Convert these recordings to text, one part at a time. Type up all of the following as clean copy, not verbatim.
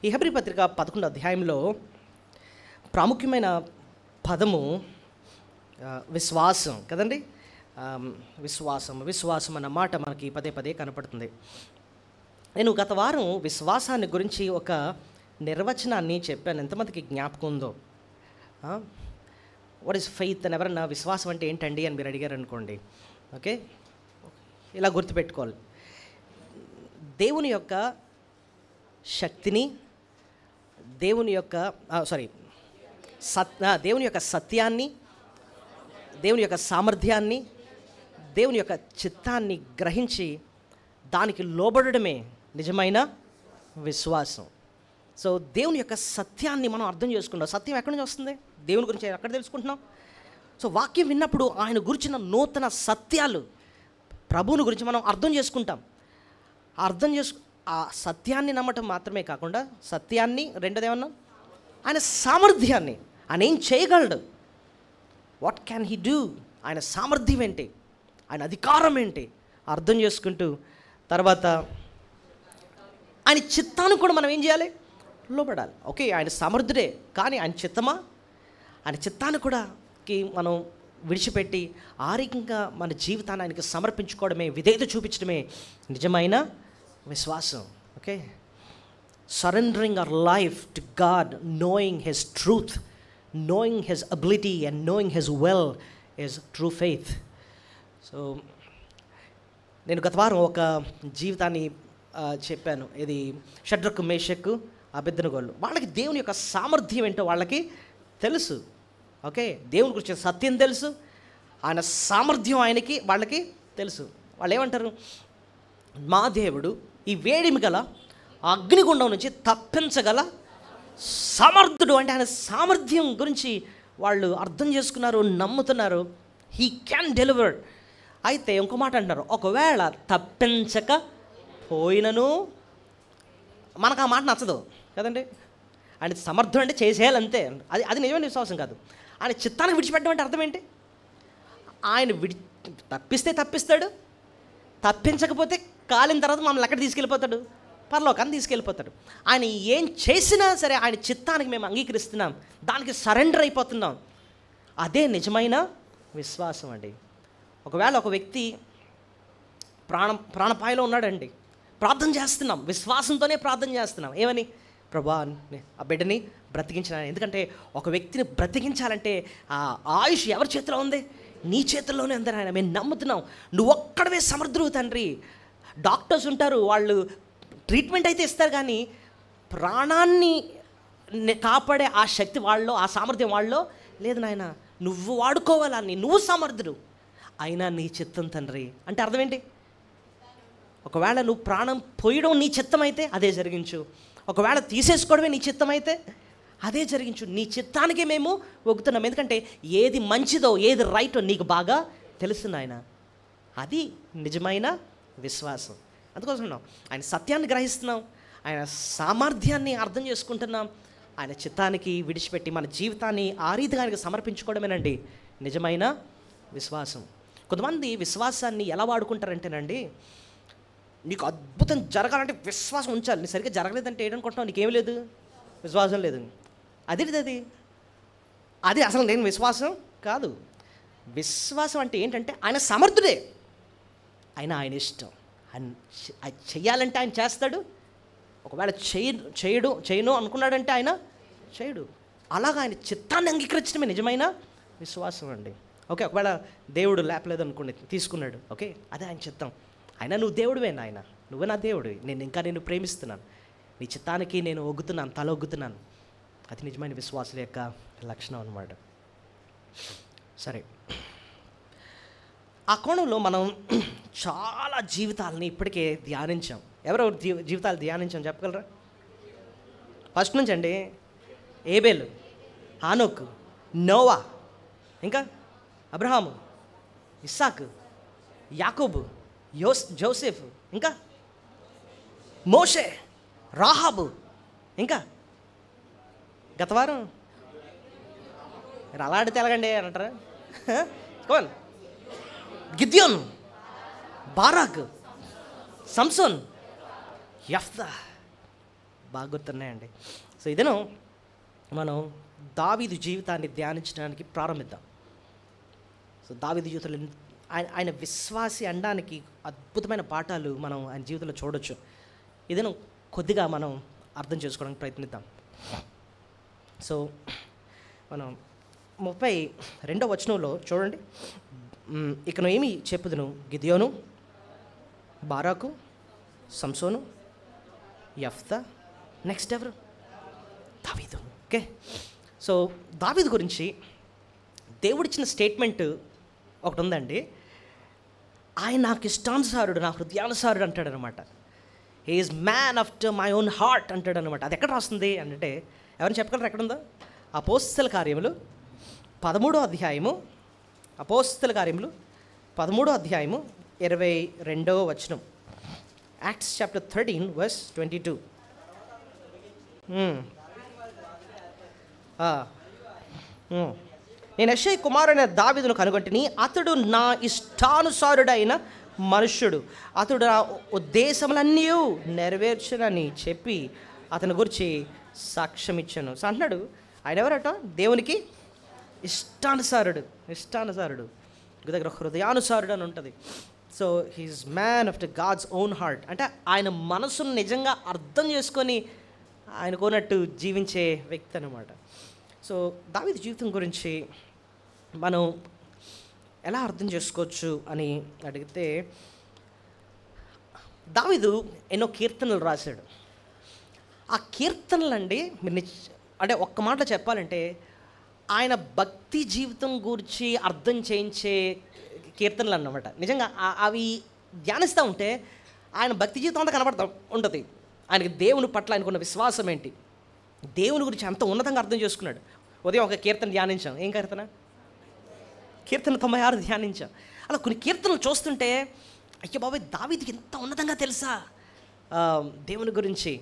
ఈ హెబ్రీ పత్రిక 11వ అధ్యాయంలో ప్రాముఖ్యమైన పదము విశ్వాసం కదండి. విశ్వాసం అన్న మాట మనకి పదే పదే కనపడుతుంది. నేను గత వారం విశ్వాసాన్ని గురించి ఒక నిర్వచనాన్ని చెప్పాను. ఎంతమందికి జ్ఞాపకం ఉందో? వాట్ ఈస్ ఫెయిత్ అని ఎవరన్నా విశ్వాసం అంటే ఏంటండి అని మీరు అడిగారు అనుకోండి, ఓకే, ఇలా గుర్తుపెట్టుకోవాలి. దేవుని యొక్క శక్తిని, దేవుని యొక్క దేవుని యొక్క సత్యాన్ని, దేవుని యొక్క సామర్థ్యాన్ని, దేవుని యొక్క చిత్తాన్ని గ్రహించి దానికి లోబడమే నిజమైన విశ్వాసం. సో దేవుని యొక్క సత్యాన్ని మనం అర్థం చేసుకుంటాం. సత్యం ఎక్కడి నుంచి వస్తుంది? దేవుని గురించి ఎక్కడ తెలుసుకుంటున్నాం? సో వాక్యం విన్నప్పుడు ఆయన గురించిన నూతన సత్యాలు, ప్రభువుని గురించి మనం అర్థం చేసుకుంటాం. ఆ సత్యాన్ని నమ్మటం మాత్రమే కాకుండా సత్యాన్ని, రెండోదేమన్నా ఆయన సామర్థ్యాన్ని, ఆయన ఏం చేయగలడు, వాట్ క్యాన్ హీ డూ, ఆయన సామర్థ్యం ఏంటి, ఆయన అధికారం ఏంటి అర్థం చేసుకుంటూ, తర్వాత ఆయన చిత్తాన్ని కూడా మనం ఏం చేయాలి? లోబడాలి. ఓకే, ఆయన సమర్థుడే, కానీ ఆయన చిత్తమా? ఆయన చిత్తాన్ని కూడా మనం విడిచిపెట్టి ఆరోగ్యంగా మన జీవితాన్ని ఆయనకి సమర్పించుకోవడమే, విధేయత చూపించడమే నిజమైన విశ్వాసం. Okay, surrendering our life to God, knowing his truth, knowing his ability and knowing his will is true faith. So నేను గత వారం ఒక జీవితాన్ని చెప్పాను. ఇది షడ్రకు, మేషకు, అబెద్నెగోలు. వాళ్ళకి దేవుని యొక్క సామర్థ్యం ఏంటో వాళ్ళకి తెలుసు. ఓకే, దేవుని గురించి సత్యం తెలుసు, ఆయన సామర్థ్యం వాళ్ళకి తెలుసు. వాళ్ళు ఏమంటారు? మా దేవుడు ఈ వేడిమి గల అగ్నిగుండం నుంచి తప్పించగల సమర్థుడు. అంటే ఆయన సామర్థ్యం గురించి వాళ్ళు అర్థం చేసుకున్నారు, నమ్ముతున్నారు. He can deliver. అయితే ఇంకో మాట అంటున్నారు, ఒకవేళ తప్పించకపోయినను, మనకు ఆ మాట నచ్చదు కదండి. ఆయన సమర్థుడు అంటే చేసేయాలంతే, అది నిజమైన విశ్వాసం కాదు. ఆయన చిత్తానికి విడిచిపెట్టడం అంటే అర్థం ఏంటి? ఆయన తప్పిస్తే తప్పిస్తాడు, తప్పించకపోతే కాలిన తర్వాత మమ్మల్ని ఎక్కడ తీసుకెళ్ళిపోతాడు? పరలోకాన్ని తీసుకెళ్ళిపోతాడు. ఆయన ఏం చేసినా సరే ఆయన చిత్తానికి మేము అంగీకరిస్తున్నాం, దానికి సరెండర్ అయిపోతున్నాం. అదే నిజమైన విశ్వాసం అండి. ఒకవేళ ఒక వ్యక్తి ప్రాణపాయలో ఉన్నాడండి, ప్రార్థన చేస్తున్నాం, విశ్వాసంతోనే ప్రార్థన చేస్తున్నాం. ఏమని? ప్రభా ఆ బిడ్డని బ్రతికించిన. ఎందుకంటే ఒక వ్యక్తిని బ్రతికించాలంటే ఆ ఆయుష్ ఎవరి చేతిలో ఉంది? నీ చేతుల్లోనే ఉందని ఆయన మేము నమ్ముతున్నాం. నువ్వు ఒక్కడవే సమర్థుడు తండ్రి. డాక్టర్స్ ఉంటారు, వాళ్ళు ట్రీట్మెంట్ అయితే ఇస్తారు, కానీ ప్రాణాన్ని కాపాడే ఆ శక్తి వాళ్ళలో, ఆ సామర్థ్యం వాళ్ళలో లేదు నాయన. నువ్వు వాడుకోవాలని, నువ్వు సమర్థుడు, అయినా నీ చిత్తం తండ్రి. అంటే అర్థం ఏంటి? ఒకవేళ నువ్వు ప్రాణం పోయడం నీ చిత్తం అయితే అదే జరిగించు, ఒకవేళ తీసేసుకోవడమే నీ చిత్తం అయితే అదే జరిగించు. నీ చిత్తానికే మేము ఒగ్గుతున్నాం. ఎందుకంటే ఏది మంచిదో, ఏది రైటో నీకు బాగా తెలుసు నాయన. అది నిజమైన విశ్వాసం. అందుకోసం ఆయన సత్యాన్ని గ్రహిస్తున్నాం, ఆయన సామర్థ్యాన్ని అర్థం చేసుకుంటున్నాం, ఆయన చిత్తానికి విడిచిపెట్టి మన జీవితాన్ని ఆ రీతిగా ఆయనకు సమర్పించుకోవడమేనండి నిజమైన విశ్వాసం. కొంతమంది విశ్వాసాన్ని ఎలా వాడుకుంటారంటేనండి, నీకు అద్భుతం జరగాలంటే విశ్వాసం ఉంచాలి, నీ సరిగ్గా జరగలేదంటే ఏంటనుకుంటున్నావు? నీకేం లేదు, విశ్వాసం లేదు. అది అసలు నేను విశ్వాసం కాదు. విశ్వాసం అంటే ఏంటంటే ఆయన సమర్థుడే, ఆయన ఇష్టం, ఆయన చెయ్యాలంటే ఆయన చేస్తాడు, ఒకవేళ చేయను అనుకున్నాడంటే ఆయన చేయడు. అలాగా ఆయన చిత్తాన్ని అంగీకరించడమే నిజమైన విశ్వాసం అండి. ఓకే, ఒకవేళ దేవుడు లేపలేదు అనుకోండి, తీసుకున్నాడు, ఓకే, అదే ఆయన చిత్తం. అయినా నువ్వు దేవుడివే నాయన, నువ్వే నా దేవుడివి, నేను ప్రేమిస్తున్నాను, నీ చిత్తానికి నేను ఒగ్గుతున్నాను, తల ఒగ్గుతున్నాను. అది నిజమైన విశ్వాసుల యొక్క లక్షణం అన్నమాట. సరే, ఆ కోణంలో మనం చాలా జీవితాలని ఇప్పటికే ధ్యానించాం. ఎవరెవరు జీవితాలు ధ్యానించాం చెప్పగలరా? ఫస్ట్ నుంచి అండి, ఏబేలు, హానోకు, నోవా, ఇంకా అబ్రహాము, ఇస్సాకు, యాకోబు, జోసెఫ్, ఇంకా మోషే, రాహాబు, ఇంకా గతవారం మీరు అలా ఆడితే ఎలాగండి అని అంటారా? కోన్, గిద్యోన్, బారాక్, సంసోన్, యెఫ్తా, బాగా గుర్తున్నాయండి. సో ఇదను మనం దావీదు జీవితాన్ని ధ్యానించడానికి ప్రారంభిద్దాం. సో దావీదు జీవితంలో ఆయన విశ్వాసి అనడానికి అద్భుతమైన పాఠాలు మనం ఆయన జీవితంలో చూడొచ్చు. ఇదను కొద్దిగా మనం అర్థం చేసుకోవడానికి ప్రయత్నిద్దాం. సో మనం 32వ వచనంలో చూడండి, ఇక ఏమి చెప్పుదును, గిద్యోను, బారాకు, సంసోను, యెఫ్తా, నెక్స్ట్ ఎవరు, దావీదు. ఓకే, సో దావీదు గురించి దేవుడిచ్చిన స్టేట్మెంట్ ఒకటి ఉందండి. ఆయన నాకు ఇష్టానుసారుడు, నా హృదయానుసారుడు అంటాడనమాట. He is man after my own heart అంటాడనమాట. అది ఎక్కడ రాస్తుంది అంటే, ఎవరైనా చెప్పగలరు ఎక్కడుందో? అపోస్తల కార్యములు 13వ అధ్యాయము, అపోస్తల కార్యములు 13వ అధ్యాయము 22వ వచనం. Acts chapter 13 verse 22. నేను యెషై కుమారుడైన దావీదును కనుగొంటిని, అతడు నా ఇష్టానుసారుడైన మనుష్యుడు, అతడు నా ఉద్దేశములన్నీ నెరవేర్చునని చెప్పి అతని గురించి సాక్ష్యం ఇచ్చాను. సో అంటున్నాడు, ఆయన ఎవరట? దేవునికి ఇష్టానుసారుడు. ఇష్టానుసారుడు దగ్గర హృదయానుసారుడు అని ఉంటుంది. So he is man after God's own heart. అంటే ఆయన మనసును నిజంగా అర్థం చేసుకొని ఆయనకున్నట్టు జీవించే వ్యక్తి అనమాట. సో దావీదు జీవితం గురించి మనం ఎలా అర్థం చేసుకోవచ్చు అని అడిగితే, దావీదు ఎన్నో కీర్తనలు రాశాడు. ఆ కీర్తనలు అండి, మీరు అంటే ఒక్క మాటలో చెప్పాలంటే ఆయన భక్తి జీవితం గురించి అర్థం చేయించే కీర్తనలు అన్నమాట. నిజంగా అవి ధ్యానిస్తూ ఉంటే ఆయన భక్తి జీవితం అంతా కనబడుతూ ఉంటుంది. ఆయనకి దేవుని పట్ల ఆయనకున్న విశ్వాసం ఏంటి, దేవుని గురించి అంత ఉన్నతంగా అర్థం చేసుకున్నాడు. ఉదయం ఒక కీర్తన ధ్యానించాం. ఏం కీర్తన? కీర్తన 96 ధ్యానించాం. అలా కొన్ని కీర్తనలు చూస్తుంటే, అయ్యో బాబాయ్, దావీదుకి ఎంత ఉన్నతంగా తెలుసా దేవుని గురించి,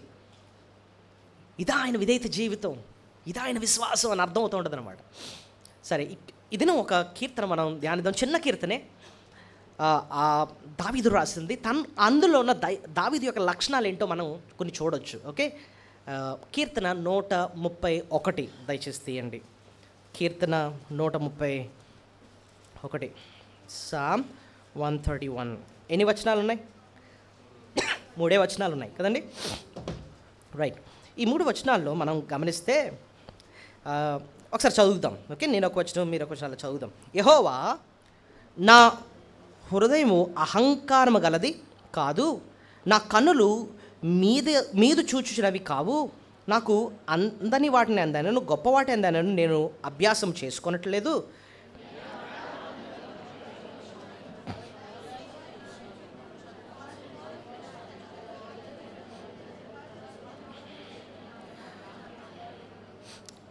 ఇదా ఆయన విధేయత జీవితం, ఇదా ఆయన విశ్వాసం అని అర్థమవుతూ ఉంటుంది అనమాట. సరే, ఇదిన ఒక కీర్తన మనం ధ్యానిద్దాం. చిన్న కీర్తనే, దావీదు రాసింది. అందులో ఉన్న దావీదు యొక్క లక్షణాలు ఏంటో మనం కొన్ని చూడొచ్చు. ఓకే, కీర్తన 131 దయచేసి తీయండి. కీర్తన 131, సామ్ 131. ఎన్ని వచనాలు ఉన్నాయి? 3 వచనాలు ఉన్నాయి కదండి. రైట్, ఈ 3 వచనాల్లో మనం గమనిస్తే ఒకసారి చదువుదాం. ఓకే, నేను ఒక వచనం, మీరు ఒక వచనాలు చదువుదాం. యెహోవా, నా హృదయము అహంకారము గలది కాదు, నా కన్నులు మీదు చూచుచున్నవి కావు, నాకు అందని వాటిని అందానను, గొప్ప వాటి అందానను నేను అభ్యాసం చేసుకొనట్లేదు.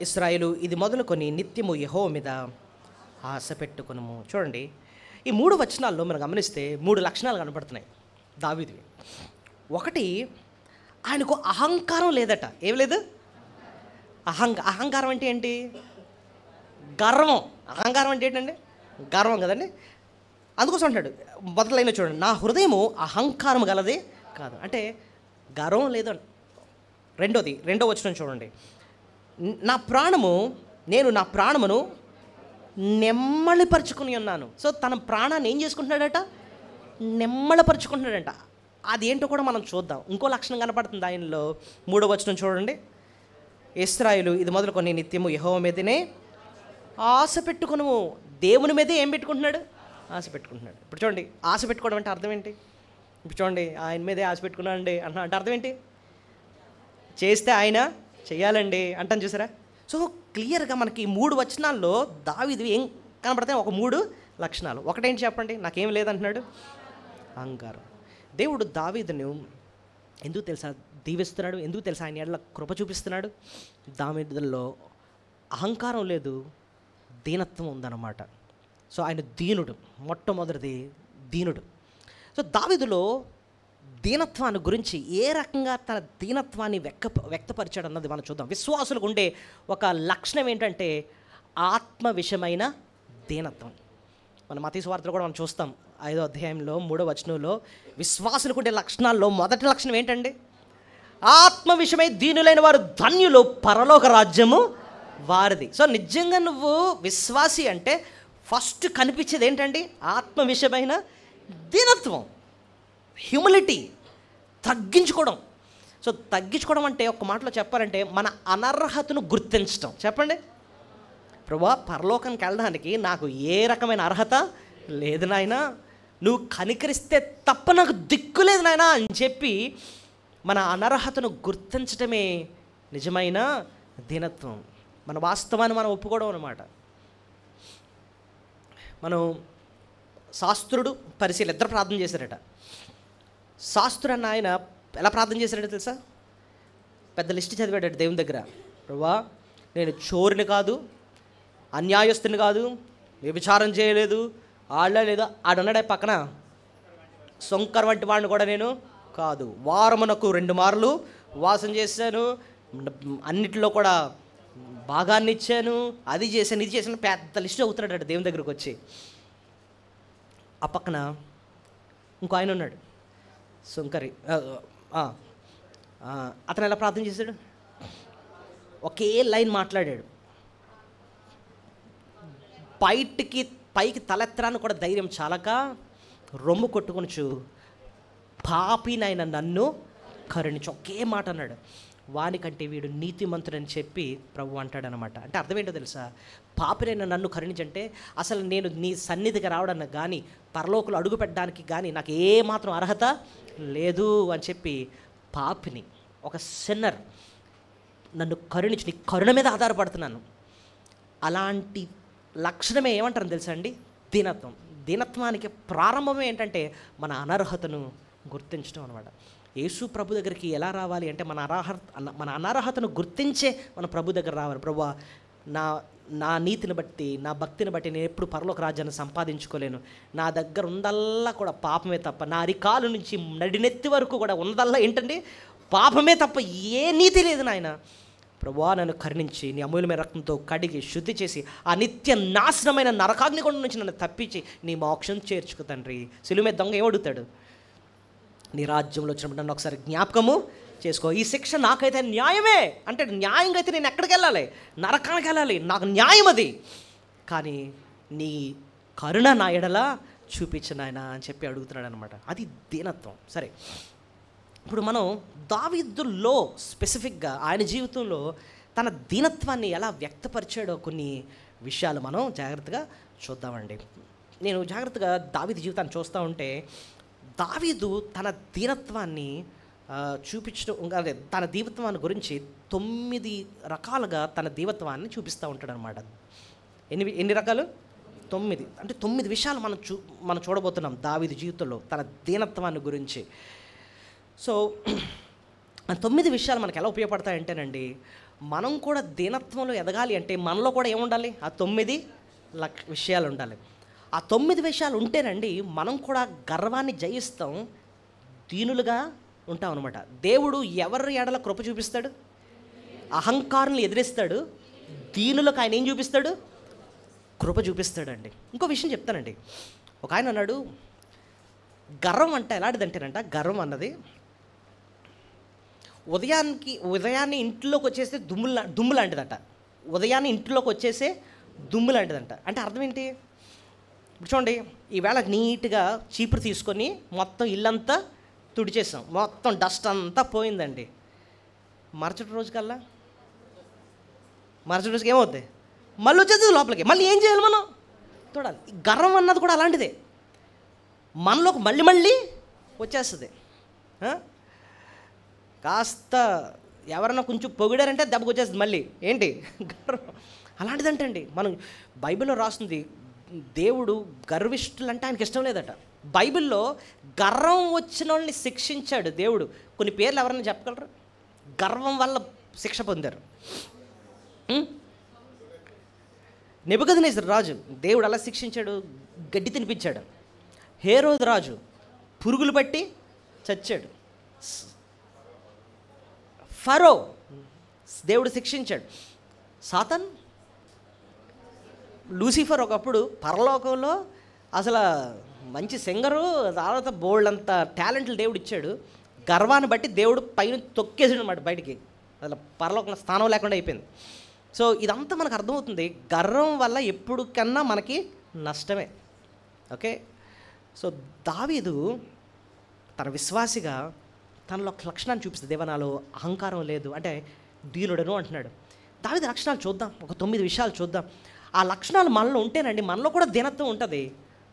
ఇశ్రాయేలు, ఇది మొదలుకొని నిత్యము యెహోవా మీద ఆశ పెట్టుకొనుము. చూడండి, ఈ 3 వచనాల్లో మనం గమనిస్తే 3 లక్షణాలు కనపడుతున్నాయి దావీదువి. ఒకటి, ఆయనకు అహంకారం లేదట. ఏం లేదు? అహంకారం అంటే ఏంటి? గర్వం. అహంకారం అంటే ఏంటండి? గర్వం కదండి. అందుకోసం అంటాడు మొదలైన, చూడండి, నా హృదయము అహంకారం గలదే కాదు, అంటే గర్వం లేదు. రెండో వచనం చూడండి, నేను నా ప్రాణమును నెమ్మళపరుచుకుని ఉన్నాను. సో తన ప్రాణాన్ని ఏం చేసుకుంటున్నాడట? నెమ్మళపరుచుకుంటున్నాడంట. అది ఏంటో కూడా మనం చూద్దాం. ఇంకో లక్షణం కనపడుతుంది ఆయనలో. 3వ వచనం చూడండి, ఇశ్రాయేలు, ఇది మొదలుకొని నిత్యము యెహోవా మీదనే ఆశ పెట్టుకును. దేవుని మీదే ఏం పెట్టుకుంటున్నాడు? ఆశ పెట్టుకుంటున్నాడు. ఇప్పుడు చూడండి, ఆశ పెట్టుకోవడం అంటే అర్థం ఏంటి? ఇప్పుడు చూడండి, ఆయన మీదే ఆశ పెట్టుకున్నాడండి అంటే అర్థం ఏంటి? చేస్తే ఆయన చెయ్యాలండి అంటాను, చూసారా? సో క్లియర్గా మనకి 3 వచనాల్లో దావీదు ఏం కనబడతాయి? ఒక 3 లక్షణాలు. ఒకటేంటి చెప్పండి? నాకేం లేదంటున్నాడు, అహంకారం. దేవుడు దావీదును ఎందుకు తెలుసా దీవిస్తున్నాడు? ఎందుకు తెలుసా ఆయన ఎడల కృప చూపిస్తున్నాడు? దావీదులో అహంకారం లేదు, దీనత్వం ఉందన్నమాట. సో ఆయన దీనుడు, మొట్టమొదటిది దీనుడు. సో దావీదులో దీనత్వాన్ని గురించి ఏ రకంగా తన దీనత్వాన్ని వ్యక్తపరిచాడు అన్నది మనం చూద్దాం. విశ్వాసులకు ఉండే ఒక లక్షణం ఏంటంటే ఆత్మ విషయమైన దీనత్వం. మన మత్తయి సువార్తలో కూడా మనం చూస్తాం, 5వ అధ్యాయంలో 3వ వచనంలో విశ్వాసులకు ఉండే లక్షణాల్లో మొదటి లక్షణం ఏంటండి? ఆత్మ విషయమై దీనులైన వారు ధన్యులు, పరలోక రాజ్యము వారిది. సో నిజంగా నువ్వు విశ్వాసి అంటే ఫస్ట్ కనిపించేది ఏంటండి? ఆత్మ విషయమైన దీనత్వం, హ్యూమిలిటీ, తగ్గించుకోవడం. సో తగ్గించుకోవడం అంటే ఒక మాటలో చెప్పాలంటే మన అనర్హతను గుర్తించడం. చెప్పండి, ప్రభువా పరలోకానికి వెళ్ళడానికి నాకు ఏ రకమైన అర్హత లేదు నాయనా, నువ్వు కనికరిస్తే తప్ప నాకు దిక్కు లేదు నాయనా అని చెప్పి మన అనర్హతను గుర్తించడమే నిజమైన దీనత్వం. మన వాస్తవాన్ని మనం ఒప్పుకోవడం అన్నమాట. మనం శాస్త్రుడు పరిశీలి ఇద్దరు ప్రార్థన చేశారట. శాస్త్రుడు అన్న ఆయన ఎలా ప్రార్థన చేశారట తెలుసా? పెద్ద లిస్ట్ చదివాడట దేవుని దగ్గర. ప్రభువా నేను చోరుని కాదు, అన్యాయస్తుని కాదు, వ్యభిచారం చేయలేదు, ఆడలేదు, ఆడున్నాడే పక్కన సొంకర్ వంటి వాడిని కూడా నేను కాదు, వారమునకు 2 మార్లు వాసం చేశాను, అన్నిటిలో కూడా భాగాన్ని ఇచ్చాను, అది చేశాను, ఇది చేశాను, పెద్ద లిస్ట్ అవుతున్నాడట దేవుని దగ్గరకు వచ్చి. ఆ పక్కన ఇంకో ఆయన ఉన్నాడు సొంకరి. అతను ఎలా ప్రార్థన చేశాడు? ఒకే లైన్ మాట్లాడాడు. పైకి తలెత్తరాన్ని కూడా ధైర్యం చాలక రొమ్ము కొట్టుకొనుచు పాపినైన నన్ను కరుణించు, ఒకే మాట అన్నాడు. వానికంటే వీడు నీతిమంతుడని చెప్పి ప్రభు అంటాడనమాట. అంటే అర్థం ఏంటో తెలుసా? పాపినైన నన్ను కరుణించంటే అసలు నేను నీ సన్నిధికి రావడానికి కానీ పరలోకులు అడుగు పెట్టడానికి కానీ నాకు ఏమాత్రం అర్హత లేదు అని చెప్పి పాపిని, ఒక సిన్నర్, నన్ను కరుణించి నీ కరుణ మీద ఆధారపడుతున్నాను. అలాంటి లక్షణమే ఏమంటారు తెలుసా అండి? దీనత్వం. దీనత్వానికి ప్రారంభమే ఏంటంటే మన అనర్హతను గుర్తించడం అనమాట. యేసు ప్రభు దగ్గరికి ఎలా రావాలి అంటే మన అనర్హతను గుర్తించే మన ప్రభు దగ్గర రావాలి. ప్రభువా నా నీతిని బట్టి, నా భక్తిని బట్టి నేను ఎప్పుడు పరలోక రాజ్యాన్ని సంపాదించుకోలేను, నా దగ్గర ఉందల్లా కూడా పాపమే తప్ప, నా అరికాలు నుంచి నడినెత్తి వరకు కూడా ఉన్నదల్లా ఏంటండి? పాపమే తప్ప ఏ నీతి లేదు నాయన. ప్రభువా నన్ను కరుణించి నీ అమూల్యమైన రక్తంతో కడిగి శుద్ధి చేసి ఆ నిత్య నాశనమైన నరకాగ్నిగుండం నుంచి నన్ను తప్పించి నీ మోక్షం చేర్చుకు తండ్రి. సిలువ మీద దొంగ ఏమడుగుతాడు? నీ రాజ్యంలో వచ్చినప్పుడు నన్ను ఒకసారి జ్ఞాపకము చేసుకో, ఈ శిక్ష నాకైతే న్యాయమే అంటే, న్యాయంగా అయితే నేను ఎక్కడికి వెళ్ళాలి? నరకానికి వెళ్ళాలి, నాకు న్యాయం అది, కానీ నీ కరుణ నా ఎడల చూపించు నాయన అని చెప్పి అడుగుతున్నాడు అనమాట. అది దీనత్వం. సరే, ఇప్పుడు మనం దావీదులో స్పెసిఫిక్గా ఆయన జీవితంలో తన దీనత్వాన్ని ఎలా వ్యక్తపరిచాడో కొన్ని విషయాలు మనం జాగ్రత్తగా చూద్దామండి. నేను జాగ్రత్తగా దావీదు జీవితాన్ని చూస్తూ ఉంటే దావీదు తన దీనత్వాన్ని చూపించడం, అదే తన దీనత్వాన్ని గురించి 9 రకాలుగా తన దీనత్వాన్ని చూపిస్తూ ఉంటాడు అనమాట. ఎన్ని రకాలు? 9. అంటే 9 విషయాలు మనం చూడబోతున్నాం దావీదు జీవితంలో తన దీనత్వాన్ని గురించి. సో ఆ 9 విషయాలు మనకు ఎలా ఉపయోగపడతాయంటేనండి, మనం కూడా దీనత్వంలో ఎదగాలి అంటే మనలో కూడా ఏముండాలి? ఆ 9 విషయాలు ఉండాలి. ఆ 9 విషయాలు ఉంటేనండి మనం కూడా గర్వాన్ని జయిస్తాం, దీనులుగా ఉంటాం అనమాట. దేవుడు ఎవరి ఎడల కృప చూపిస్తాడు? అహంకారులను ఎదిరిస్తాడు. దీనులకు ఆయన ఏం చూపిస్తాడు? కృప చూపిస్తాడండి. ఇంకో విషయం చెప్తానండి. ఒక ఆయన అన్నాడు, గర్వం అంటే ఎలాంటిదంటేనంట, గర్వం అన్నది ఉదయాన్నే ఇంట్లోకి వచ్చేస్తే దుమ్ము లాంటిదంట. ఉదయాన్నే ఇంట్లోకి వచ్చేసే దుమ్ము లాంటిదంట. అంటే అర్థం ఏంటి? ఇప్పుడు చూడండి, ఈవేళ నీట్గా చీపురు తీసుకొని మొత్తం ఇల్లంతా తుడిచేసాం, మొత్తం డస్ట్ అంతా పోయిందండి. మరుసటి రోజుకి ఏమవుద్ది? మళ్ళీ వచ్చేది లోపలికి. మళ్ళీ ఏం చేయాలి? మనం చూడాలి. గర్వం అన్నది కూడా అలాంటిదే, మనలోకి మళ్ళీ వచ్చేస్తుంది. కాస్త ఎవరన్నా కొంచెం పొగిడారంటే దెబ్బకు వచ్చేస్తుంది మళ్ళీ. ఏంటి? గర్వం. అలాంటిదంటండి. మనం బైబిల్లో రాస్తుంది, దేవుడు గర్విష్ఠులు అంటే ఆయనకి ఇష్టం లేదట. బైబిల్లో గర్వం వచ్చిన వాళ్ళని శిక్షించాడు దేవుడు. కొన్ని పేర్లు ఎవరైనా చెప్పగలరు? గర్వం వల్ల శిక్ష పొందారు. నెబుకద్నెజరు రాజు దేవుడు అలా శిక్షించాడు, గడ్డి తినిపించాడు. హేరోదు రాజు పురుగులు పట్టి చచ్చాడు. ఫరో దేవుడు శిక్షించాడు. సాతాన్, లూసిఫర్ ఒకప్పుడు పరలోకంలో అసలు మంచి సింగరు, తర్వాత బోల్డ్ అంత టాలెంట్లు దేవుడు ఇచ్చాడు. గర్వాన్ని బట్టి దేవుడు పైన తొక్కేసాడు అనమాట బయటికి, అసలు పరలోక స్థానం లేకుండా అయిపోయింది. సో ఇదంతా మనకు అర్థమవుతుంది, గర్వం వల్ల ఎప్పుడు కన్నా మనకి నష్టమే. ఓకే, సో దావీదు తన విశ్వాసిగా తనలో ఒక లక్షణాన్ని చూపిస్తుంది. దేవనాలో అహంకారం లేదు అంటే దీనుడను అంటున్నాడు. దావీదు లక్షణాలు చూద్దాం, ఒక 9 విషయాలు చూద్దాం. ఆ లక్షణాలు మనలో ఉంటేనండి మనలో కూడా దీనత్వం ఉంటుంది,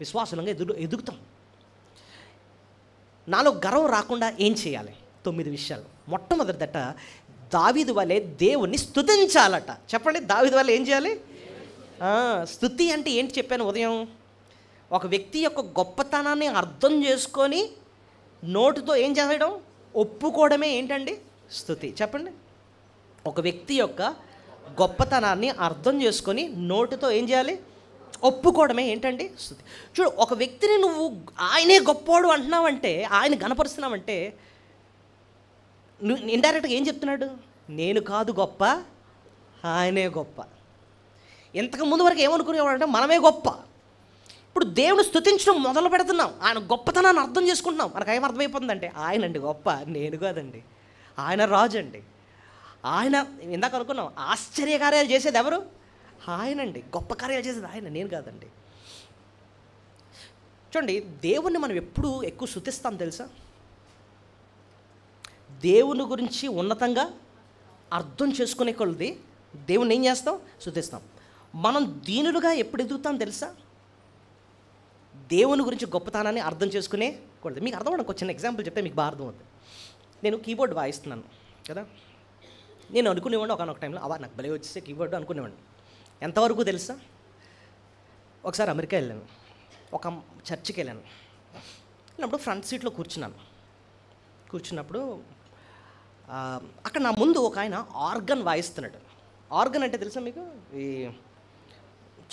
విశ్వాసంగా ఎదుగుతాం. నాలో గర్వం రాకుండా ఏం చేయాలి? 9 విషయాలు. మొట్టమొదటిదట, దావీదు వలె దేవుణ్ణి స్తుతించాలట. చెప్పండి, దావీదు వలె ఏం చేయాలి? స్తుతి అంటే ఏంటి చెప్పాను ఉదయం. ఒక వ్యక్తి యొక్క గొప్పతనాన్ని అర్థం చేసుకొని నోటితో ఏం చేయడం? ఒప్పుకోవడమే ఏంటండి? స్తుతి. చెప్పండి, ఒక వ్యక్తి యొక్క గొప్పతనాన్ని అర్థం చేసుకొని నోటితో ఏం చేయాలి? ఒప్పుకోవడమే ఏంటండి? స్తుతి. చూడు, ఒక వ్యక్తిని నువ్వు ఆయనే గొప్పోడు అంటున్నావంటే, ఆయన గణపరుస్తున్నావంటే, నువ్వు ఇండైరెక్ట్గా ఏం చెప్తున్నాడు? నేను కాదు గొప్ప, ఆయనే గొప్ప. ఇంతకుముందు వరకు ఏమనుకునేవాడంటే మనమే గొప్ప. ఇప్పుడు దేవుడు స్తుతించడం మొదలు పెడుతున్నాం, ఆయన గొప్పతనాన్ని అర్థం చేసుకుంటున్నాం. మనకు ఏం అర్థమైపోతుందంటే ఆయనండి గొప్ప, నేను కాదండి, ఆయన రాజు అండి. ఆయన ఇందాక అనుకున్నాం, ఆశ్చర్యకార్యాలు చేసేది ఎవరు? ఆయనండి. గొప్ప కార్యాలు చేసేది ఆయన, నేను కాదండి. చూడండి, దేవుణ్ణి మనం ఎప్పుడు ఎక్కువ స్తుతిస్తాం తెలుసా? దేవుని గురించి ఉన్నతంగా అర్థం చేసుకునే కొలది దేవుణ్ణి ఏం చేస్తాం? స్తుతిస్తాం. మనం దీనులుగా ఎప్పుడు ఎదుగుతాం తెలుసా? దేవుని గురించి గొప్పతనాన్ని అర్థం చేసుకునే కొలది. మీకు అర్థం అవ్వడానికి ఒక చిన్న ఎగ్జాంపుల్ చెప్తే మీకు బాగా అర్థమవుతుంది. నేను కీబోర్డ్ వాయిస్తున్నాను కదా, నేను అనుకునేవాడిని ఒకనొక టైంలో, నాకు భలే వచ్చేసే కీబోర్డు అనుకునేవాడిని. ఎంతవరకు తెలుసా? ఒకసారి అమెరికా వెళ్ళాను, ఒక చర్చికి వెళ్ళాను. వెళ్ళినప్పుడు ఫ్రంట్ సీట్లో కూర్చున్నప్పుడు అక్కడ నా ముందు ఒక ఆయన ఆర్గన్ వాయిస్తున్నాడు. ఆర్గన్ అంటే తెలుసా మీకు? ఈ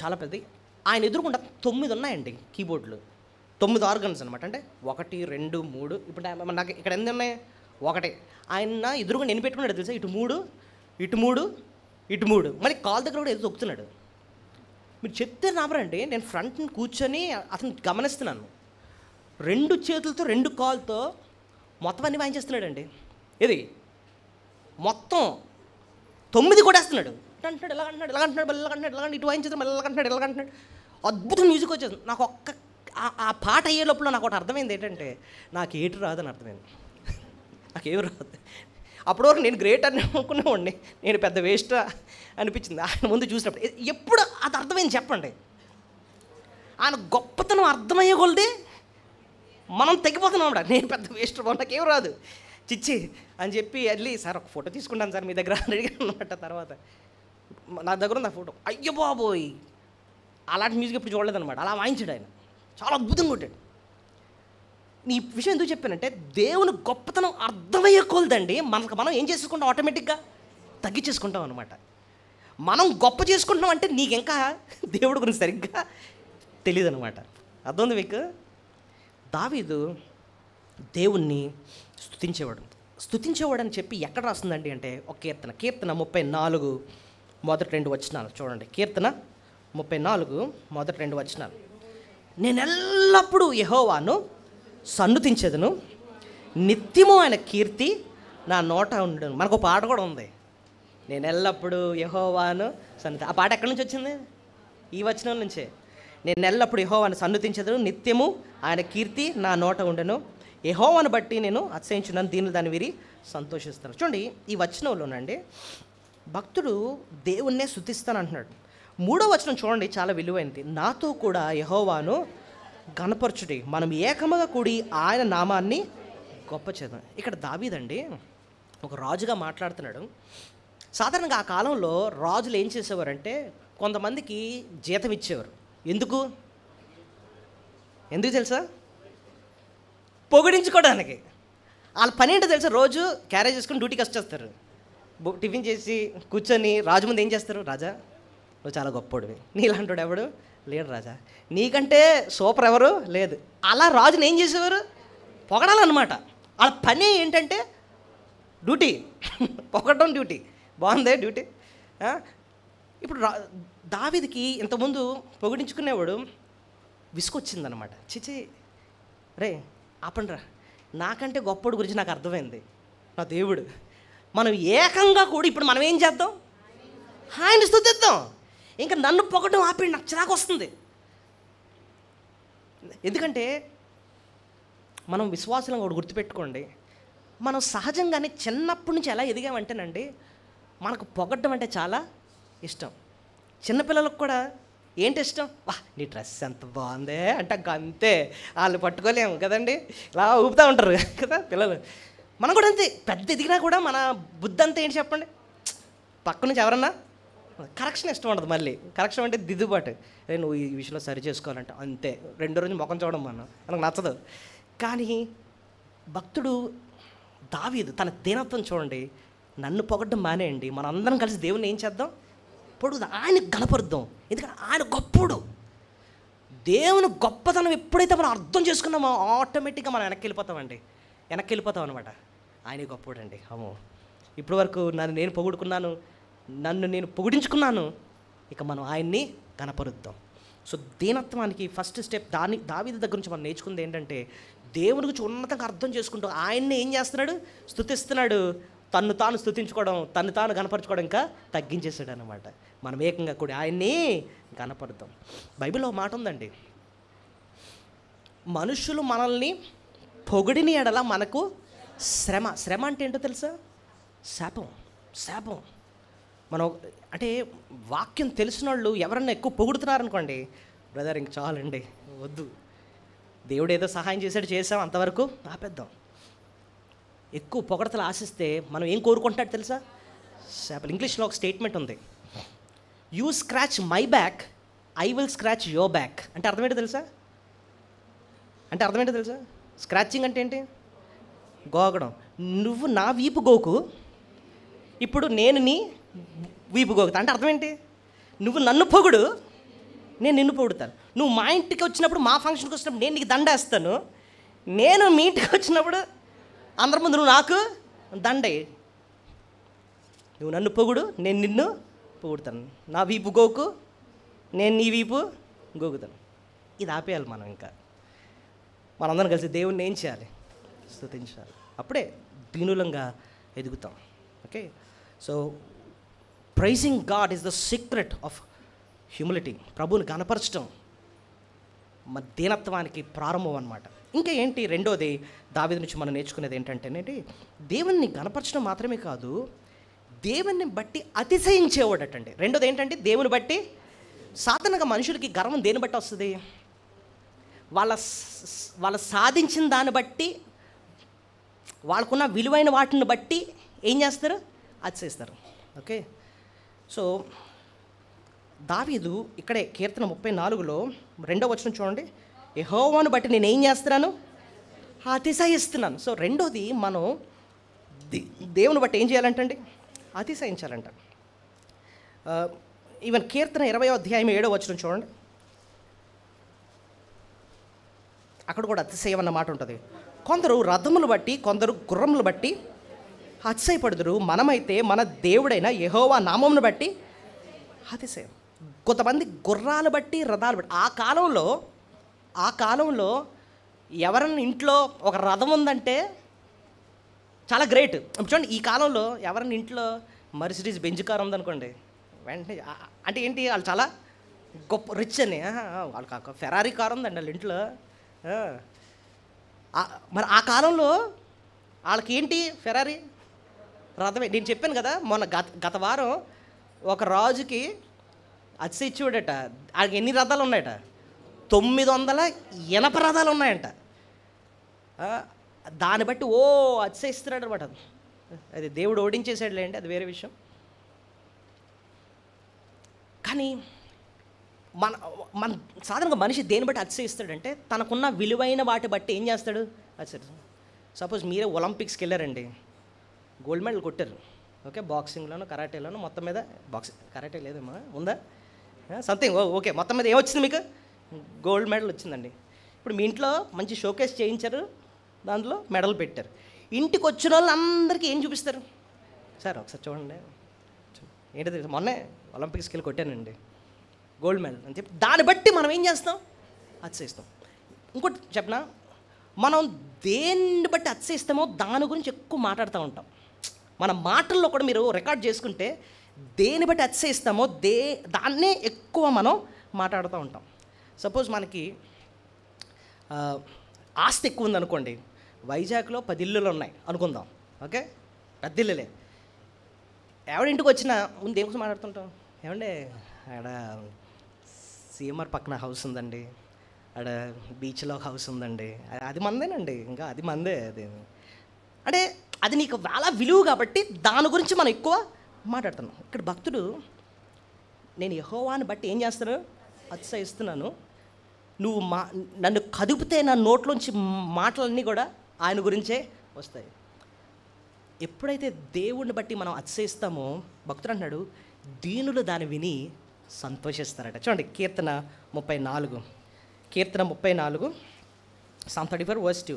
చాలా పెద్దది. ఆయన ఎదురుకుండా 9 ఉన్నాయండి కీబోర్డులు, 9 ఆర్గన్స్ అనమాట. అంటే 1, 2, 3. ఇప్పుడు నాకు ఇక్కడ ఎన్ని ఉన్నాయి? 1. ఆయన ఎదురుగా నేను పెట్టుకున్నాడు తెలుసా? ఇటు 3, ఇటు 3, ఇటు 3. మళ్ళీ కాల్ దగ్గర కూడా ఏదో తొక్కుతున్నాడు. మీరు చెప్తే నమ్మరండి, నేను ఫ్రంట్ కూర్చొని అతను గమనిస్తున్నాను. 2 చేతులతో 2 కాల్తో మొత్తం అన్నీ వాయించేస్తున్నాడండి. ఇది మొత్తం 9 కూడా వేస్తున్నాడు. అంటున్నాడు, ఇలా అంటున్నాడు, ఇలా అంటున్నాడు, మళ్ళీ ఇలా అంటున్నాడు, ఇలా ఇటు వాయించేస్తాడు, మళ్ళీ ఇలా అంటున్నాడు, ఇలా అంటున్నాడు. అద్భుతం మ్యూజిక్ వచ్చేస్తుంది. నాకు ఆ పాట అయ్యే లోపల నాకు ఒకటి అర్థమైంది ఏంటంటే, నాకు ఏటు రాదని అర్థమైంది. నాకేమి రాదు. అప్పటి వరకు నేను గ్రేట్ అని అనుకునేవాడిని, నేను పెద్ద వేస్ట్ అనిపించింది ఆయన ముందు చూసినప్పుడు. ఎప్పుడు అది అర్థమైంది చెప్పండి? ఆయన గొప్పతనం అర్థమయ్యే కొలది మనం తగ్గిపోతున్నాం. నేను పెద్ద వేస్ట్, నాకేం రాదు, చిచ్చి అని చెప్పి వెళ్ళి, సార్ ఒక ఫోటో తీసుకుంటాను సార్ మీ దగ్గర అడిగాను అనమాట. తర్వాత నా దగ్గర ఉంది ఆ ఫోటో. అయ్యో బాబోయ్, అలాంటి మ్యూజిక్ ఎప్పుడు చూడలేదన్నమాట. అలా వాయించాడు ఆయన, చాలా అద్భుతంగా కొట్టాడు. ఈ విషయం ఎందుకు చెప్పానంటే, దేవుని గొప్పతనం అర్థమయ్యే కొలదండి మనం ఏం చేసుకుంటాం? ఆటోమేటిక్గా తగ్గించేసుకుంటాం అనమాట. మనం గొప్ప చేసుకుంటున్నాం అంటే నీకు ఇంకా దేవుడి గురించి సరిగ్గా తెలియదు అనమాట. అర్థమైంది మీకు? దావీదు దేవుణ్ణి స్తుతించేవాడు అని చెప్పి ఎక్కడ రాస్తుందండి అంటే, ఒక కీర్తన 34 మొదటి 2 వచనాలు చూడండి. కీర్తన 34 మొదటి 2 వచనాలు. నేను ఎల్లప్పుడూ యెహోవాను సన్నుతించెదను, నిత్యము ఆయన కీర్తి నా నోట ఉండను. మనకు ఒక పాట కూడా ఉంది, నేను ఎల్లప్పుడూ యెహోవాను సన్నుతి. ఆ పాట ఎక్కడి నుంచి వచ్చింది? ఈ వచనం నుంచే. నేను ఎల్లప్పుడు యెహోవాను సన్నుతించెదను, నిత్యము ఆయన కీర్తి నా నోట ఉండను, యెహోవాను బట్టి నేను అతిశయించున్నాను, దీనిని దాన్ని వీరి సంతోషిస్తాను. చూడండి, ఈ వచనంలోనండి భక్తుడు దేవుణ్ణే స్తుతిస్తాను అంటున్నాడు. 3వ వచనం చూడండి, చాలా విలువైనది. నాతో కూడా యెహోవాను గణపరచుడి, మనం ఏకముగా కూడి ఆయన నామాన్ని గొప్ప చేద్దాం. ఇక్కడ దావీదండి ఒక రాజుగా మాట్లాడుతున్నాడు. సాధారణంగా ఆ కాలంలో రాజులు ఏం చేసేవారంటే, కొంతమందికి జీతం ఇచ్చేవారు. ఎందుకు తెలుసా? పొగిడించుకోవడానికి. వాళ్ళ పని ఏంటో తెలుసా? రోజు క్యారేజ్ చేసుకుని డ్యూటీకి వచ్చేస్తారు. టిఫిన్ చేసి కూర్చొని రాజు ముందు ఏం చేస్తారు? రాజా నువ్వు చాలా గొప్పోడివి, నీలాంటి ఎవడు లేడు రాజా, నీకంటే సూపర్ ఎవరు లేదు. అలా రాజుని ఏం చేసేవారు? పొగడాలన్నమాట. వాళ్ళ పని ఏంటంటే డ్యూటీ, పొగడడం డ్యూటీ. బాగుందే డ్యూటీ. ఇప్పుడు దావీదుకి ఇంతకుముందు పొగిడించుకునేవాడు, విసుకొచ్చిందనమాట. చిచి రే ఆపండ్రా, నాకంటే గొప్పడు గురించి నాకు అర్థమైంది. నా దేవుడు మనం ఏకంగా కూడా ఇప్పుడు మనం ఏం చేద్దాం? ఆయన స్తుతిద్దాం. ఇంకా నన్ను పొగడం ఆపి నాకు చిరాకు వస్తుంది. ఎందుకంటే మనం విశ్వాసంగా ఒకటి గుర్తుపెట్టుకోండి, మనం సహజంగానే చిన్నప్పటి నుంచి ఎలా ఎదిగామంటేనండి, మనకు పొగడ్డం అంటే చాలా ఇష్టం. చిన్నపిల్లలకు కూడా ఏంటి ఇష్టం? వా నీ డ్రెస్ ఎంత బాగుందే అంటే అంతే, వాళ్ళు పట్టుకోలేము కదండి, ఇలా ఊపుతూ ఉంటారు కదా పిల్లలు. మనం కూడా అంతే, పెద్ద ఎదిగినా కూడా మన బుద్ధి అంతా ఏంటి చెప్పండి, పక్క నుంచి ఎవరన్నా కరెక్షన్ ఇష్టం ఉండదు. మళ్ళీ కరెక్షన్ అంటే దిద్దుబాటు, నువ్వు ఈ విషయంలో సరి చేసుకోవాలంటే అంతే, రెండో రోజు ముఖం చూడడం మనకు నచ్చదు. కానీ భక్తుడు దావీదు తన దీనత్వం చూడండి, నన్ను పొగడ్డం మానేయండి, మనం అందరం కలిసి దేవుని ఏం చేద్దాం? పొడుగుదాం, ఆయన గణపరుద్దాం. ఎందుకంటే ఆయన గొప్పడు. దేవుని గొప్పతనం ఎప్పుడైతే మనం అర్థం చేసుకున్నామో ఆటోమేటిక్గా మనం వెనక్కి వెళ్ళిపోతాం అనమాట. ఆయనే గొప్పడు అండి. అమ్మో, ఇప్పటి వరకు నన్ను నేను పొగుడుకున్నాను, నన్ను నేను పొగిడించుకున్నాను, ఇక మనం ఆయన్ని గణపరుద్దాం. సో దీనత్వానికి ఫస్ట్ స్టెప్ దావీదు దగ్గర నుంచి మనం నేర్చుకుంది ఏంటంటే, దేవుని గురించి ఉన్నతంగా అర్థం చేసుకుంటూ ఆయన్ని ఏం చేస్తున్నాడు? స్తుతిస్తున్నాడు. తన్ను తాను స్తుతించుకోవడం, తన్ను తాను గణపరచుకోవడం ఇంకా తగ్గించేసాడు అనమాట. మనం ఏకంగా కూడా ఆయన్ని గణపరుద్దాం. బైబిల్లో మాట ఉందండి, మనుషులు మనల్ని పొగిడిన ఎడల మనకు శ్రమ అంటే ఏంటో తెలుసా? శాపం. మనం అంటే వాక్యం తెలిసిన వాళ్ళు ఎవరన్నా ఎక్కువ పొగుడుతున్నారనుకోండి, బ్రదర్ ఇంక చాలండి, వద్దు, దేవుడు ఏదో సహాయం చేసాం, అంతవరకు ఆపేద్దాం. ఎక్కువ పొగడతలు ఆశిస్తే మనం ఏం కోరుకుంటున్నాడు తెలుసా? శాపలు. ఇంగ్లీష్లో ఒక స్టేట్మెంట్ ఉంది, you scratch my back, I will scratch your back. అంటే అర్థమేంటో తెలుసా? స్క్రాచింగ్ అంటే ఏంటి? గోగడం. నువ్వు నా వీపు గోకు, ఇప్పుడు నేను నీ వీపు గోకుతా. అంటే అర్థం ఏంటి? నువ్వు నన్ను పొగుడు, నేను నిన్ను పొగుడుతాను. నువ్వు మా ఇంటికి వచ్చినప్పుడు, మా ఫంక్షన్కి వచ్చినప్పుడు నేను నీకు దండేస్తాను, నేను మీ ఇంటికి వచ్చినప్పుడు అందరి ముందు నువ్వు నాకు దండే. నువ్వు నన్ను పొగుడు, నేను నిన్ను పొగుడుతాను. నా వీపు గోకు, నేను నీ వీపు గోకుతాను. ఇది ఆపేయాలి మనం. ఇంకా మనందరం కలిసి దేవుణ్ణి ఏం చేయాలి? స్తుతించాలి. అప్పుడే దీనులంగా ఎదుగుతాం. Okay, so praising God is the secret of humility. ప్రభువుని గణపరచడం మన దీనత్వానికి ప్రారంభం అన్నమాట. ఇంకా ఏంటి రెండోది దావీదు నుంచి మనం నేర్చుకునేది ఏంటంటే, దేవుణ్ణి గణపరచడం మాత్రమే కాదు, దేవుణ్ణి బట్టి అతిశయించేవాడటండి. రెండోది ఏంటంటే, దేవుని బట్టి. సాధారణంగా మనుషులకి గర్వం దేని బట్టి వస్తుంది? వాళ్ళ సాధించిన దాన్ని బట్టి, వాళ్ళకున్న విలువైన వాటిని బట్టి ఏం చేస్తారు? అతిశయిస్తారు. ఓకే, సో దావీదు ఇక్కడే కీర్తన 34లో 2వ వచనం చూడండి, యెహోవాను బట్టి నేను ఏం చేస్తున్నాను? అతిశయిస్తున్నాను. సో రెండోది, మనం దేవుని బట్టి ఏం చేయాలంటండి? అతిశయించాలంట. ఈవెన్ కీర్తన 20వ అధ్యాయం 7వ వచనం చూడండి, అక్కడ కూడా అతిశయం అన్న మాట ఉంటుంది. కొందరు రథములు బట్టి, కొందరు గుర్రములు బట్టి అతిశయపడుదురు, మనమైతే మన దేవుడైన యెహోవా నామమును బట్టి అతిశయం. కొంతమంది గుర్రాలు బట్టి, రథాలు బట్టి. ఆ కాలంలో ఎవరన్నా ఇంట్లో ఒక రథం ఉందంటే చాలా గ్రేట్. చూడండి, ఈ కాలంలో ఎవరన్నా ఇంట్లో మర్సిడీస్ బెంజ్ కార్ ఉందనుకోండి, వెంటనే అంటే ఏంటి, వాళ్ళు చాలా గొప్ప రిచ్ అని. వాళ్ళకి ఫెరారీ కార్ ఉందండి వాళ్ళ ఇంట్లో. మరి ఆ కాలంలో వాళ్ళకి ఏంటి? ఫెరారీ, రథమే. నేను చెప్పాను కదా మొన్న, గత వారం ఒక రాజుకి అతిశయించాడట. ఆయనకి ఎన్ని రథాలు ఉన్నాయట? 900 రథాలు ఉన్నాయంట. దాన్ని బట్టి అతిశయిస్తున్నాడు అనమాట. అది దేవుడు ఓడించేసాడులేండి, అది వేరే విషయం. కానీ మన సాధారణంగా మనిషి దేని బట్టి అతిశయిస్తాడంటే, తనకున్న విలువైన వాటి బట్టి ఏం చేస్తాడు? అతిశయిస్తాడు. సపోజ్ మీరే ఒలింపిక్స్కి వెళ్ళారండి, గోల్డ్ మెడల్ కొట్టారు. ఓకే, బాక్సింగ్లోను, కరాటేలోను, మొత్తం మీద కరాటే లేదమ్మా, ఉందా? సంథింగ్ ఓకే, మొత్తం మీద ఏమొచ్చింది మీకు? గోల్డ్ మెడల్ వచ్చిందండి. ఇప్పుడు మీ ఇంట్లో మంచి షోకేస్ చేయించారు, దాంట్లో మెడల్ పెట్టారు. ఇంటికి వచ్చిన వాళ్ళు అందరికీ ఏం చూపిస్తారు? సార్ ఒకసారి చూడండి, ఏంటో తెలుసు, మొన్నే ఒలింపిక్స్కి వెళ్ళి కొట్టానండి గోల్డ్ మెడల్ అని చెప్పి. దాన్ని బట్టి మనం ఏం చేస్తాం? అతిశయిస్తాం. ఇంకోటి చెప్పనా, మనం దేన్ని బట్టి అతిశయిస్తామో దాని గురించి ఎక్కువ మాట్లాడుతూ ఉంటాం. మన మాటల్లో కూడా మీరు రికార్డ్ చేసుకుంటే దేన్ని బట్టి అతిశయిస్తామో దాన్నే ఎక్కువ మనం మాట్లాడుతూ ఉంటాం. సపోజ్ మనకి ఆస్తి ఎక్కువ ఉందనుకోండి, వైజాగ్లో 10 ఇల్లులు ఉన్నాయి అనుకుందాం, ఓకే, పెద్ద ఇల్లులే. ఎవడింటికి వచ్చినా ముందు దేనికోసం మాట్లాడుతుంటాం, ఏమంటే ఆడ సీఎంఆర్ పక్కన హౌస్ ఉందండి, ఆడ బీచ్లో హౌస్ ఉందండి, అది మందేనండి, ఇంకా అది మందే, అది అంటే అది నీకు చాలా విలువ కాబట్టి దాని గురించి మనం ఎక్కువ మాట్లాడుతున్నాం. ఇక్కడ భక్తుడు, నేను యెహోవాని బట్టి ఏం చేస్తాను, అతిశయిస్తున్నాను, నువ్వు నన్ను కదిపితే నా నోట్లోంచి మాటలన్నీ కూడా ఆయన గురించే వస్తాయి. ఎప్పుడైతే దేవుడిని బట్టి మనం అతిశయిస్తామో భక్తుడు అంటున్నాడు, దీనులు దాన్ని విని సంతోషిస్తారట. చూడండి కీర్తన 34, Psalm 34:2.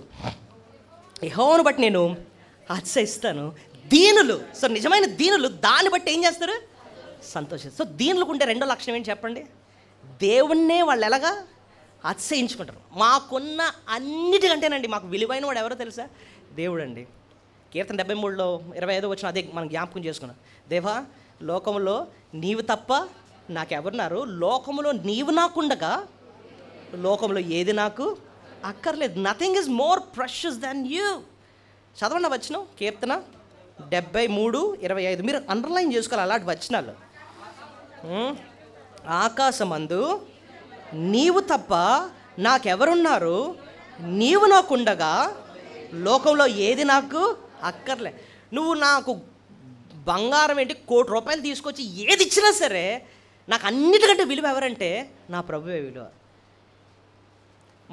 యెహోవాను బట్టి నేను అతిశయిస్తాను, దీనులు, సో నిజమైన దీనులు దాన్ని బట్టి ఏం చేస్తారు, సంతోషిస్తారు. సో దీనులకు ఉండే రెండో లక్షణం ఏంటి చెప్పండి, దేవుణ్ణే వాళ్ళు ఎలాగా అతిశయించుకుంటారు. మాకున్న అన్నిటికంటేనండి మాకు విలువైన వాడు ఎవరో తెలుసా, దేవుడు అండి. కీర్తన 73:25 వచ్చిన అదే మనం జ్ఞాపకం చేసుకున్నాం. దేవా, లోకంలో నీవు తప్ప నాకెవరున్నారు, లోకంలో నీవు నాకుండగా లోకంలో ఏది నాకు అక్కర్లేదు. Nothing is more precious than you. చదవండి వచనం, కీర్తన 73:25. మీరు అండర్లైన్ చేసుకోవాలి అలాంటి వచనాలు. ఆకాశమందు నీవు తప్ప నాకెవరున్నారు, నీవు నాకుండగా లోకంలో ఏది నాకు అక్కర్లే. నువ్వు నాకు బంగారం ఏంటి, ₹1,00,00,000 తీసుకొచ్చి ఏది ఇచ్చినా సరే నాకు అన్నిటికంటే విలువ ఎవరంటే నా ప్రభువే విలువ.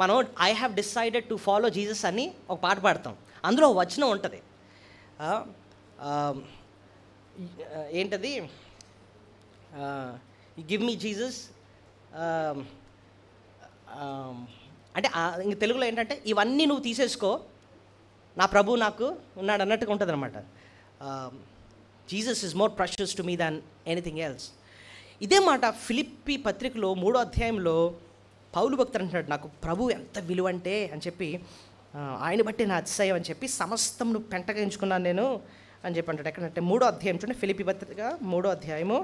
మనం I have decided to follow Jesus అని ఒక పాట పాడతాం, అందులో వచనం ఉంటుంది, ఏంటది, గివ్ మీ జీసస్, అంటే ఇంక తెలుగులో ఏంటంటే ఇవన్నీ నువ్వు తీసేసుకో, నా ప్రభు నాకు ఉన్నాడు అన్నట్టుగా ఉంటుంది అనమాట. Jesus is more precious to me than anything else. ఇదే మాట ఫిలిప్పీ పత్రికలో 3వ అధ్యాయంలో పౌలు భక్తుడు అంటున్నాడు, నాకు ప్రభు ఎంత విలువ అంటే అని చెప్పి, ఆయన బట్టి నా అతిశయం అని చెప్పి సమస్తం పెంటగా ఎంచుకున్నాను నేను అని చెప్పి అంటాడు. ఎక్కడంటే 3వ అధ్యాయం చూడండి, ఫిలిప్పీ పత్రిక 3వ అధ్యాయము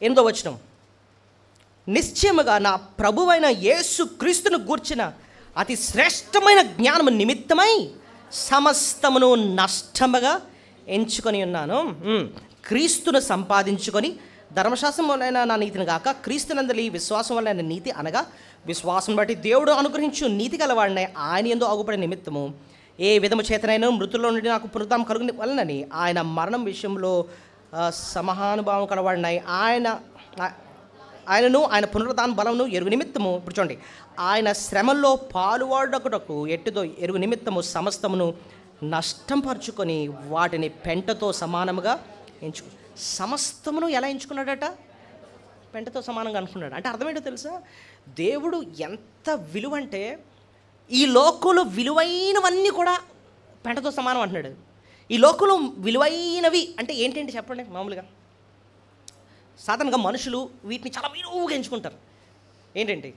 8వ వచనం. నిశ్చయముగా నా ప్రభువైన యేసు క్రీస్తును గూర్చిన అతి శ్రేష్టమైన జ్ఞానము నిమిత్తమై సమస్తమును నష్టముగా ఎంచుకొని ఉన్నాను. క్రీస్తును సంపాదించుకొని ధర్మశాస్త్రం వలన నా నీతిని గాక క్రీస్తునందలి విశ్వాసం వలన నీతి, అనగా విశ్వాసం బట్టి దేవుడు అనుగ్రహించు నీతి గలవాడిని ఆయన యందు అగుపడే నిమిత్తము ఏ విధము చేతనైనా మృతుల్లో నుండి నాకు పునరుద్ధానం కలుగు వలనని ఆయన మరణం విషయంలో సమహానుభావం కలవాడినాయి, ఆయనను ఆయన పునరుద్ధాన బలమును ఎరుగు నిమిత్తము, ఇప్పుడు చూడండి, ఆయన శ్రమల్లో పాలువాడకుటకు ఎట్టిదో ఎరుగు నిమిత్తము సమస్తమును నష్టం పరుచుకొని వాటిని పెంటతో సమానముగా ఎంచుకు. సమస్తమును ఎలా ఎంచుకున్నాడట, పెంటతో సమానంగా అనుకున్నాడు. అంటే అర్థమేంటో తెలుసా, దేవుడు ఎంత విలువ అంటే ఈ లోకంలో విలువైనవన్నీ కూడా పెంటతో సమానం అంటున్నాడు. ఈ లోకంలో విలువైనవి అంటే ఏంటంటే చెప్పండి, మామూలుగా సాధారణంగా మనుషులు వీటిని చాలా విలువగా ఎంచుకుంటారు. ఏంటంటే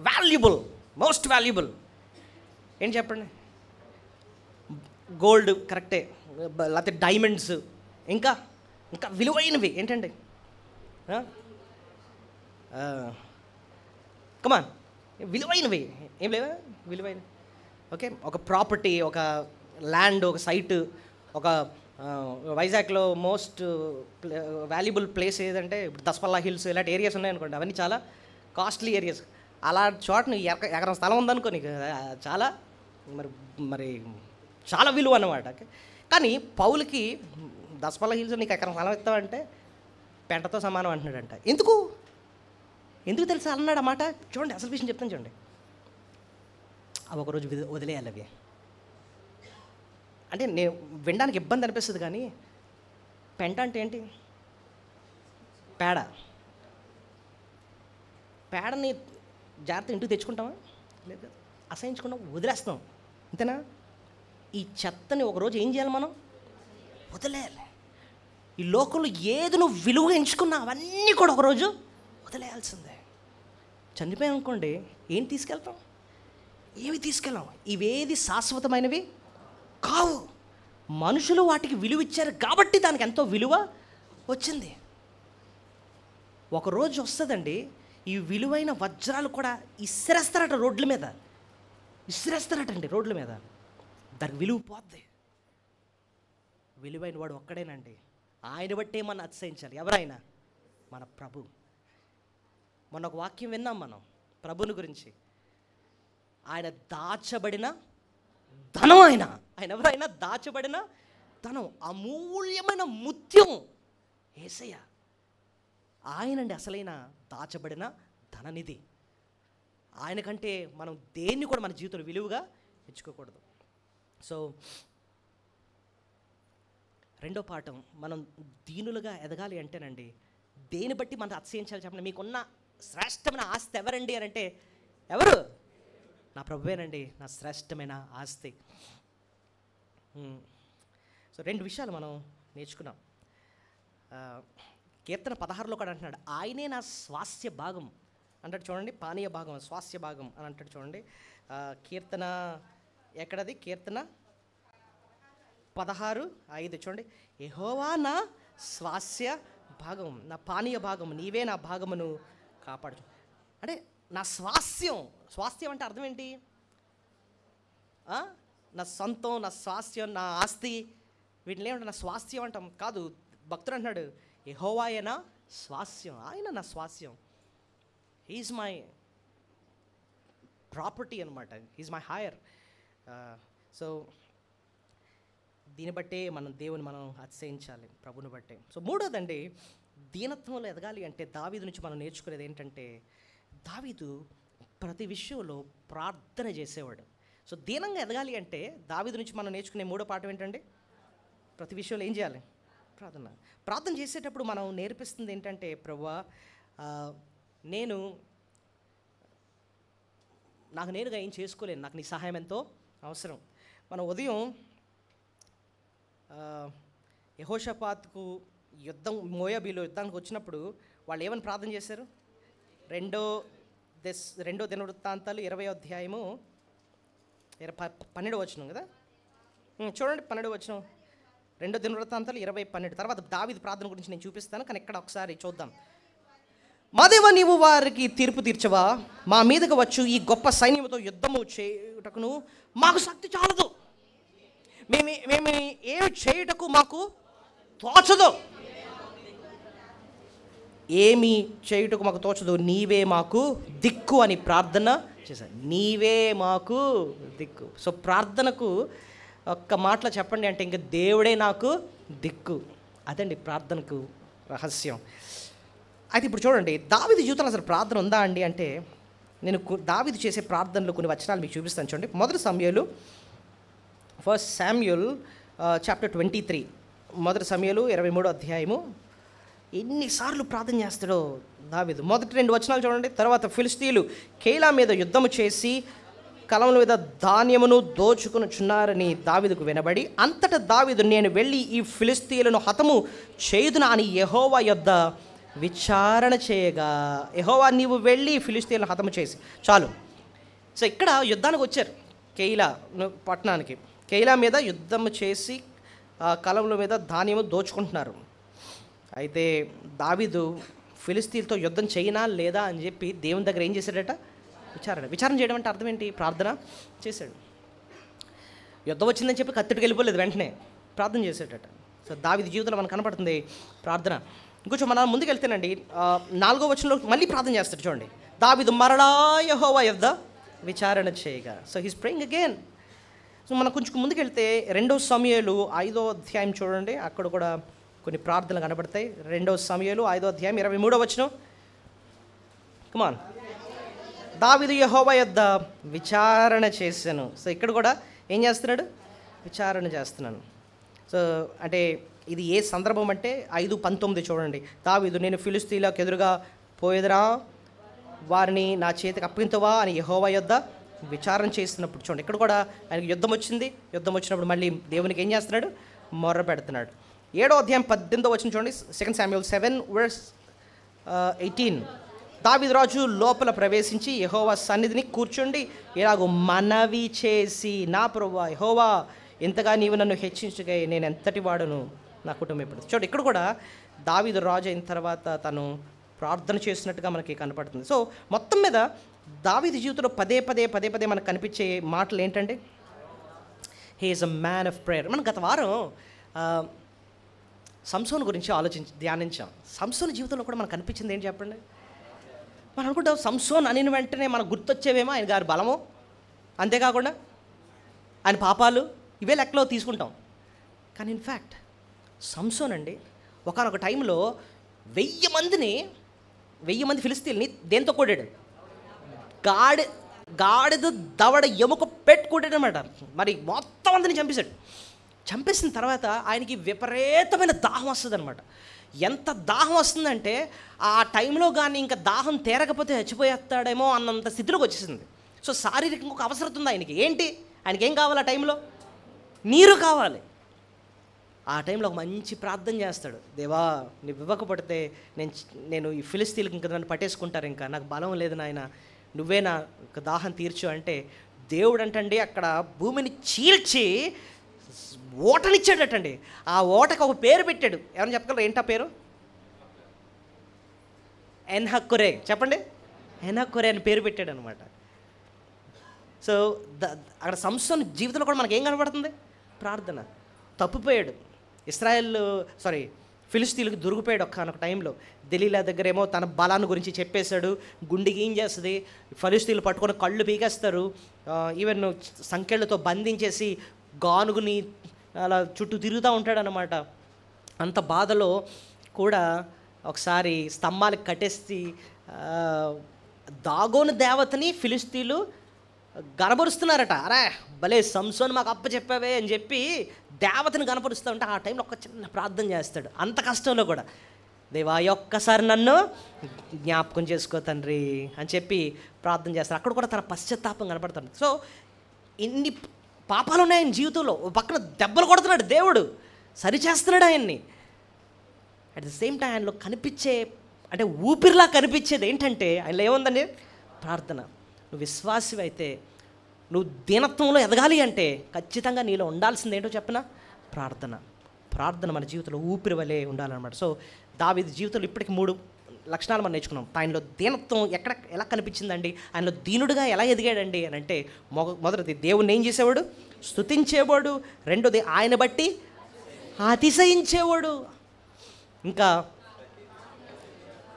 వాల్యుబుల్, మోస్ట్ వాల్యుబుల్ ఏంటి చెప్పండి, గోల్డ్ కరెక్టే, లేకపోతే డైమండ్స్, ఇంకా ఇంకా విలువైనవి ఏంటండి, కమాన్, విలువైనవి ఏం లేవా, విలువైన, ఓకే, ఒక ప్రాపర్టీ, ఒక ల్యాండ్, ఒక సైట్, ఒక వైజాగ్లో మోస్ట్ వాల్యుబుల్ ప్లేస్ ఏదంటే ఇప్పుడు దసపల్లా హిల్స్ ఇలాంటి ఏరియాస్ ఉన్నాయనుకోండి, అవన్నీ చాలా కాస్ట్లీ ఏరియాస్. అలా చోట నీకు ఎకరం స్థలం ఉందనుకో, నీకు చాలా మరి చాలా విలువ అన్నమాట. కానీ పౌలుకి దసపల్లా హిల్స్ నీకు ఎకరం స్థలం ఇస్తావంటే పెంటతో సమానం అంటున్నాడంట. ఎందుకు తెలుసా అన్నాడు అన్నమాట. చూడండి అసలు విషయం చెప్తాను చూడండి. అవి ఒకరోజు వదిలేయాలి అవి. అంటే నేను వినడానికి ఇబ్బంది అనిపిస్తుంది కానీ పెంట అంటే ఏంటి, పేడని జాగ్రత్త ఇంటికి తెచ్చుకుంటామా, లేదు అసహించుకుంటాం, వదిలేస్తాం, అంతేనా. ఈ చెత్తని ఒకరోజు ఏం చేయాలి, మనం వదిలేయాలి. ఈ లోకంలో ఏది నువ్వు విలువగా ఎంచుకున్నా అవన్నీ కూడా ఒకరోజు వదిలేయాల్సిందే. చనిపోయాం అనుకోండి, ఏం తీసుకెళ్తాం? ఏమి తీసుకెళ్ళాం. ఇవేది శాశ్వతమైనవి కావు. మనుషులు వాటికి విలువ ఇచ్చారు కాబట్టి దానికి ఎంతో విలువ వచ్చింది. ఒకరోజు వస్తుందండి, ఈ విలువైన వజ్రాలు కూడా ఇసిరేస్తారట రోడ్ల మీద, ఇసిరేస్తారటండి రోడ్ల మీద. దానికి విలువ పోద్ది. విలువైన వాడు ఒక్కడేనండి, ఆయన బట్టే మనం అతిశయించాలి. ఎవరైనా? మన ప్రభు. మొన్న ఒక వాక్యం విన్నాం మనం ప్రభుని గురించి. ఆయన దాచబడిన ధనం. ఆయన ఎవరైనా దాచబడిన ధనం, అమూల్యమైన ముత్యం యేసయ్య. ఆయనండి అసలైన దాచబడిన ధననిధి. ఆయనకంటే మనం దేన్ని కూడా మన జీవితంలో విలువగా ఎంచుకోకూడదు. సో రెండో పాఠం, మనం దీనులుగా ఎదగాలి అంటేనండి దేని బట్టి మనం అతిశయించాలి చెప్పండి? మీకున్న శ్రేష్టమైన ఆస్తి ఎవరండి అని అంటే ఎవరు? నా ప్రభువేనండి నా శ్రేష్టమైన ఆస్తి. సో 2 విషయాలు మనం నేర్చుకున్నాం. కీర్తన 16లో కూడా అంటున్నాడు, ఆయనే నా స్వాస్థ్య భాగం అంటాడు చూడండి. పానీయ భాగం, స్వాస్థ్య భాగం అని అంటాడు చూడండి. కీర్తన ఎక్కడది? కీర్తన 16:5 చూడండి. యెహోవా నా స్వాస్థ్య భాగం, నా పానీయ భాగం, నీవే నా భాగమును కాపాడు. అంటే నా స్వాస్థ్యం. స్వాస్థ్యం అంటే అర్థం ఏంటి? నా సొంతం, నా స్వాస్థ్యం, నా ఆస్తి, వీటిని ఏమంటే నా స్వాస్థ్యం అంటాం కాదు. భక్తుడు అంటున్నాడు, యెహోవాయే నా స్వాస్థ్యం, ఆయన నా స్వాస్థ్యం. హీఈస్ మై ప్రాపర్టీ అనమాట, హీఈస్ మై హైయర్. సో దీన్ని బట్టే మనం దేవుని మనం అతిశయించాలి, ప్రభుని బట్టే. సో మూడోదండి, దీనత్వంలో ఎదగాలి అంటే దావీదు నుంచి మనం నేర్చుకునేది ఏంటంటే, దావీదు ప్రతి విషయంలో ప్రార్థన చేసేవాడు. సో దీనంగా ఎదగాలి అంటే దావీదు నుంచి మనం నేర్చుకునే మూడో పాఠం ఏంటండి? ప్రతి విషయంలో ఏం చేయాలి? ప్రార్థన. ప్రార్థన చేసేటప్పుడు మనం నేర్పిస్తుంది ఏంటంటే, ప్రభువా నాకు నేనుగా ఏం చేసుకోలేను, నాకు నీ సహాయం ఎంతో అవసరం. మనం ఉదయం యెహోషాపాతుకు మోయాబీలో యుద్ధానికి వచ్చినప్పుడు వాళ్ళు ఏమని ప్రార్థన చేశారు? రెండో దినవృత్తాంతాలు 20వ అధ్యాయము 12వ వచనం కదా, చూడండి. 12వ వచనం, 2 దినవృత్తాంతాలు 20:12. తర్వాత దావీదు ప్రార్థన గురించి నేను చూపిస్తాను, కానీ ఇక్కడ ఒకసారి చూద్దాం. మా దేవా, నీవు వారికి తీర్పు తీర్చవా? మా మీదకు వచ్చు ఈ గొప్ప సైన్యంతో యుద్ధము చేయుటకును మాకు శక్తి చాలదు. మేము ఏమి చేయుటకు మాకు తోచదు. ఏమి చేయుటకు మాకు తోచదు, నీవే మాకు దిక్కు అని ప్రార్థన చేశారు. నీవే మాకు దిక్కు. సో ప్రార్థనకు ఒక్క మాటలో చెప్పండి అంటే ఇంకా దేవుడే నాకు దిక్కు. అదండి ప్రార్థనకు రహస్యం. అయితే ఇప్పుడు చూడండి, దావీదు జీవితంలో అసలు ప్రార్థన ఉందా అండి అంటే, నేను దావీదు చేసే ప్రార్థనలు కొన్ని వచనాలు మీకు చూపిస్తాను చూడండి. 1 శామ్యూయల్ చాప్టర్ 23, 1 సమూయేలు 23వ అధ్యాయము. ఎన్నిసార్లు ప్రార్థన చేస్తాడో దావీదు. మొదటి 2 వచనాలు చూడండి. తర్వాత ఫిలిష్తీయులు కేయిలా మీద యుద్ధము చేసి కలముల మీద ధాన్యమును దోచుకునిచున్నారని దావీదుకు వినబడి, అంతటా దావీదు, నేను వెళ్ళి ఈ ఫిలిష్తీయులను హతము చేయుదునా అని యెహోవా యొద్ద విచారణ చేయగా, యెహోవా నీవు వెళ్ళి ఫిలిష్తీయులను హతము చేసి చాలు. సో ఇక్కడ యుద్ధానికి వచ్చారు కేయిలా పట్టణానికి. కేయిలా మీద యుద్ధము చేసి కలముల మీద ధాన్యము దోచుకుంటున్నారు. అయితే దావీదు ఫిలిష్తీయులతో యుద్ధం చేయనా లేదా అని చెప్పి దేవుని దగ్గర ఏం చేశాడట? విచారణ చేయడం అంటే అర్థం ఏంటి? ప్రార్థన చేశాడు. యుద్ధం వచ్చిందని చెప్పి కత్తిటికి వెళ్ళిపోలేదు, వెంటనే ప్రార్థన చేశాడట. సో దావీదు జీవితంలో మనకు కనపడుతుంది ప్రార్థన. ఇంకొంచెం మనం ముందుకు వెళ్తేనండి 4వ వచనంలో మళ్ళీ ప్రార్థన చేస్తాడు చూడండి. దావీదు మరలా యెహోవా యొద్ద విచారణ చేయగా. So he's praying again. So మనం కొంచెం ముందుకు వెళ్తే 2 సమూయేలు 5వ అధ్యాయం చూడండి. అక్కడ కూడా కొన్ని ప్రార్థనలు కనబడతాయి. 2 సమూయేలు 5వ అధ్యాయం 23వ వచనం. కమాన్. దావీదు యెహోవా యొద్ద విచారణ చేశాను. సో ఇక్కడ కూడా ఏం చేస్తున్నాడు? విచారణ చేస్తున్నాను. సో అంటే ఇది ఏ సందర్భం అంటే 5:19 చూడండి. దావీదు, నేను ఫిలిష్తీయులకు ఎదురుగా పోయేదరా, వారిని నా చేతికి అప్పగించవా అని యెహోవా యొద్ద విచారణ చేస్తున్నప్పుడు చూడండి. ఇక్కడ కూడా ఆయనకి యుద్ధం వచ్చింది. యుద్ధం వచ్చినప్పుడు మళ్ళీ దేవునికి ఏం చేస్తున్నాడు? మొర్ర పెడుతున్నాడు. 7వ అధ్యాయం 18వ వచనం చూడండి. 2 శామ్యూయల్ 7:18. దావీదు రాజు లోపల ప్రవేశించి యెహోవా సన్నిధిని కూర్చుండి ఇలాగో మనవి చేసి, నా ప్రభువా యెహోవా, ఎంతగా నీవు నన్ను హెచ్చించగా నేను ఎంతటి వాడును, నా కుటుంబం ఎప్పుడు. చూడండి, ఇక్కడ కూడా దావీదు రాజు అయిన తర్వాత తను ప్రార్థన చేసినట్టుగా మనకి కనపడుతుంది. సో మొత్తం మీద దావీదు జీవితంలో పదే పదే మనకు కనిపించే మాటలు ఏంటంటే, he is a man of prayer. మనం గత వారం సంసోను గురించి ధ్యానించాం. సంసోను జీవితంలో కూడా మనకు కనిపించింది ఏంటి చెప్పండి? మనం అనుకుంటాం సంసోన్ అని వెంటనే మనకు గుర్తొచ్చేవేమో ఆయన గారి బలము, అంతేకాకుండా ఆయన పాపాలు, ఇవే లెక్కలో తీసుకుంటాం. కానీ ఇన్ఫ్యాక్ట్ సంసోన్ అండి ఒకానొక టైంలో 1000 మంది ఫిలిస్తీన్ని దేంతో కొట్టాడు? గాడిద దవడ ఎముక పెట్టుకుంటాడు అనమాట. మరి మొత్తం అందరిని చంపేశాడు. చంపేసిన తర్వాత ఆయనకి విపరీతమైన దాహం వస్తుంది అనమాట. ఎంత దాహం వస్తుందంటే ఆ టైంలో కానీ ఇంకా దాహం తీరకపోతే చచ్చిపోయేస్తాడేమో అన్నంత స్థితిలోకి వచ్చేసింది. సో శారీరకంగా ఒక అవసరం ఉంది ఆయనకి. ఏంటి? ఆయనకి ఏం కావాలి? ఆ టైంలో నీరు కావాలి. ఆ టైంలో ఒక మంచి ప్రార్థన చేస్తాడు, దేవా నువ్వు ఇవ్వకపోతే నేను ఈ ఫిలిస్తీన్లకు ఇంకా నన్ను పట్టేసుకుంటారు, ఇంకా నాకు బలం లేదు నాయన, నువ్వే నా దాహం తీర్చు అంటే దేవుడు అంటండి అక్కడ భూమిని చీల్చి ఓటనిచ్చాడటండి. ఆ ఓటకు ఒక పేరు పెట్టాడు. ఎవరైనా చెప్పగలరు ఏంటా పేరు? ఎన్హక్కురే. చెప్పండి. ఎన్హక్కురే అని పేరు పెట్టాడు అనమాట. సో అక్కడ సంసోను జీవితంలో కూడా మనకి ఏం కనబడుతుంది? ప్రార్థన. తప్పిపోయాడు. ఫిలిస్తీన్లకు దొరికిపోయాడు ఒక్కనొక టైంలో. దెలీలా దగ్గర ఏమో తన బలాన్ని గురించి చెప్పేశాడు. గుండెకి ఏం చేస్తుంది, ఫిలిస్తీన్లు పట్టుకొని కళ్ళు పీకేస్తారు, ఈవెన్ సంకెళ్ళతో బంధించేసి గానుగుని అలా చుట్టూ తిరుగుతూ ఉంటాడనమాట. అంత బాధలో కూడా ఒకసారి స్తంభాలకు కట్టేసి దాగోను దేవతని ఫిలిస్తీన్లు గనపరుస్తున్నారట. అరే భలే సంసోను మాకు అప్ప చెప్పావే అని చెప్పి దేవతని గనపరుస్తూ ఉంటే ఆ టైంలో ఒక చిన్న ప్రార్థన చేస్తాడు. అంత కష్టంలో కూడా, దేవా ఒక్కసారి నన్ను జ్ఞాపకం చేసుకో తండ్రి అని చెప్పి ప్రార్థన చేస్తాడు. అక్కడ కూడా తన పశ్చాత్తాపం కనపడుతుంది. సో ఇన్ని పాపాలు ఉన్నాయి ఆయన జీవితంలో. పక్కన దెబ్బలు కొడుతున్నాడు దేవుడు, సరిచేస్తున్నాడు ఆయన్ని. అట్ ద సేమ్ టైం ఆయనలో కనిపించే, అంటే ఊపిరిలా కనిపించేది ఏంటంటే ఆయనలో ఏముందండి? ప్రార్థన. నువ్వు విశ్వాసి అయితే, నువ్వు దీనత్వంలో ఎదగాలి అంటే ఖచ్చితంగా నీలో ఉండాల్సింది ఏంటో చెప్పనా? ప్రార్థన. ప్రార్థన మన జీవితంలో ఊపిరి వలె ఉండాలన్నమాట. సో దావీదు జీవితంలో ఇప్పటికి 3 లక్షణాలు మనం నేర్చుకున్నాం. ఆయనలో దీనత్వం ఎలా కనిపించిందండి? ఆయనలో దీనుడుగా ఎలా ఎదిగాడండి అని అంటే, మొదటిది దేవుణ్ణి ఏం చేసేవాడు? స్తుతించేవాడు. రెండోది ఆయన బట్టి అతిశయించేవాడు. ఇంకా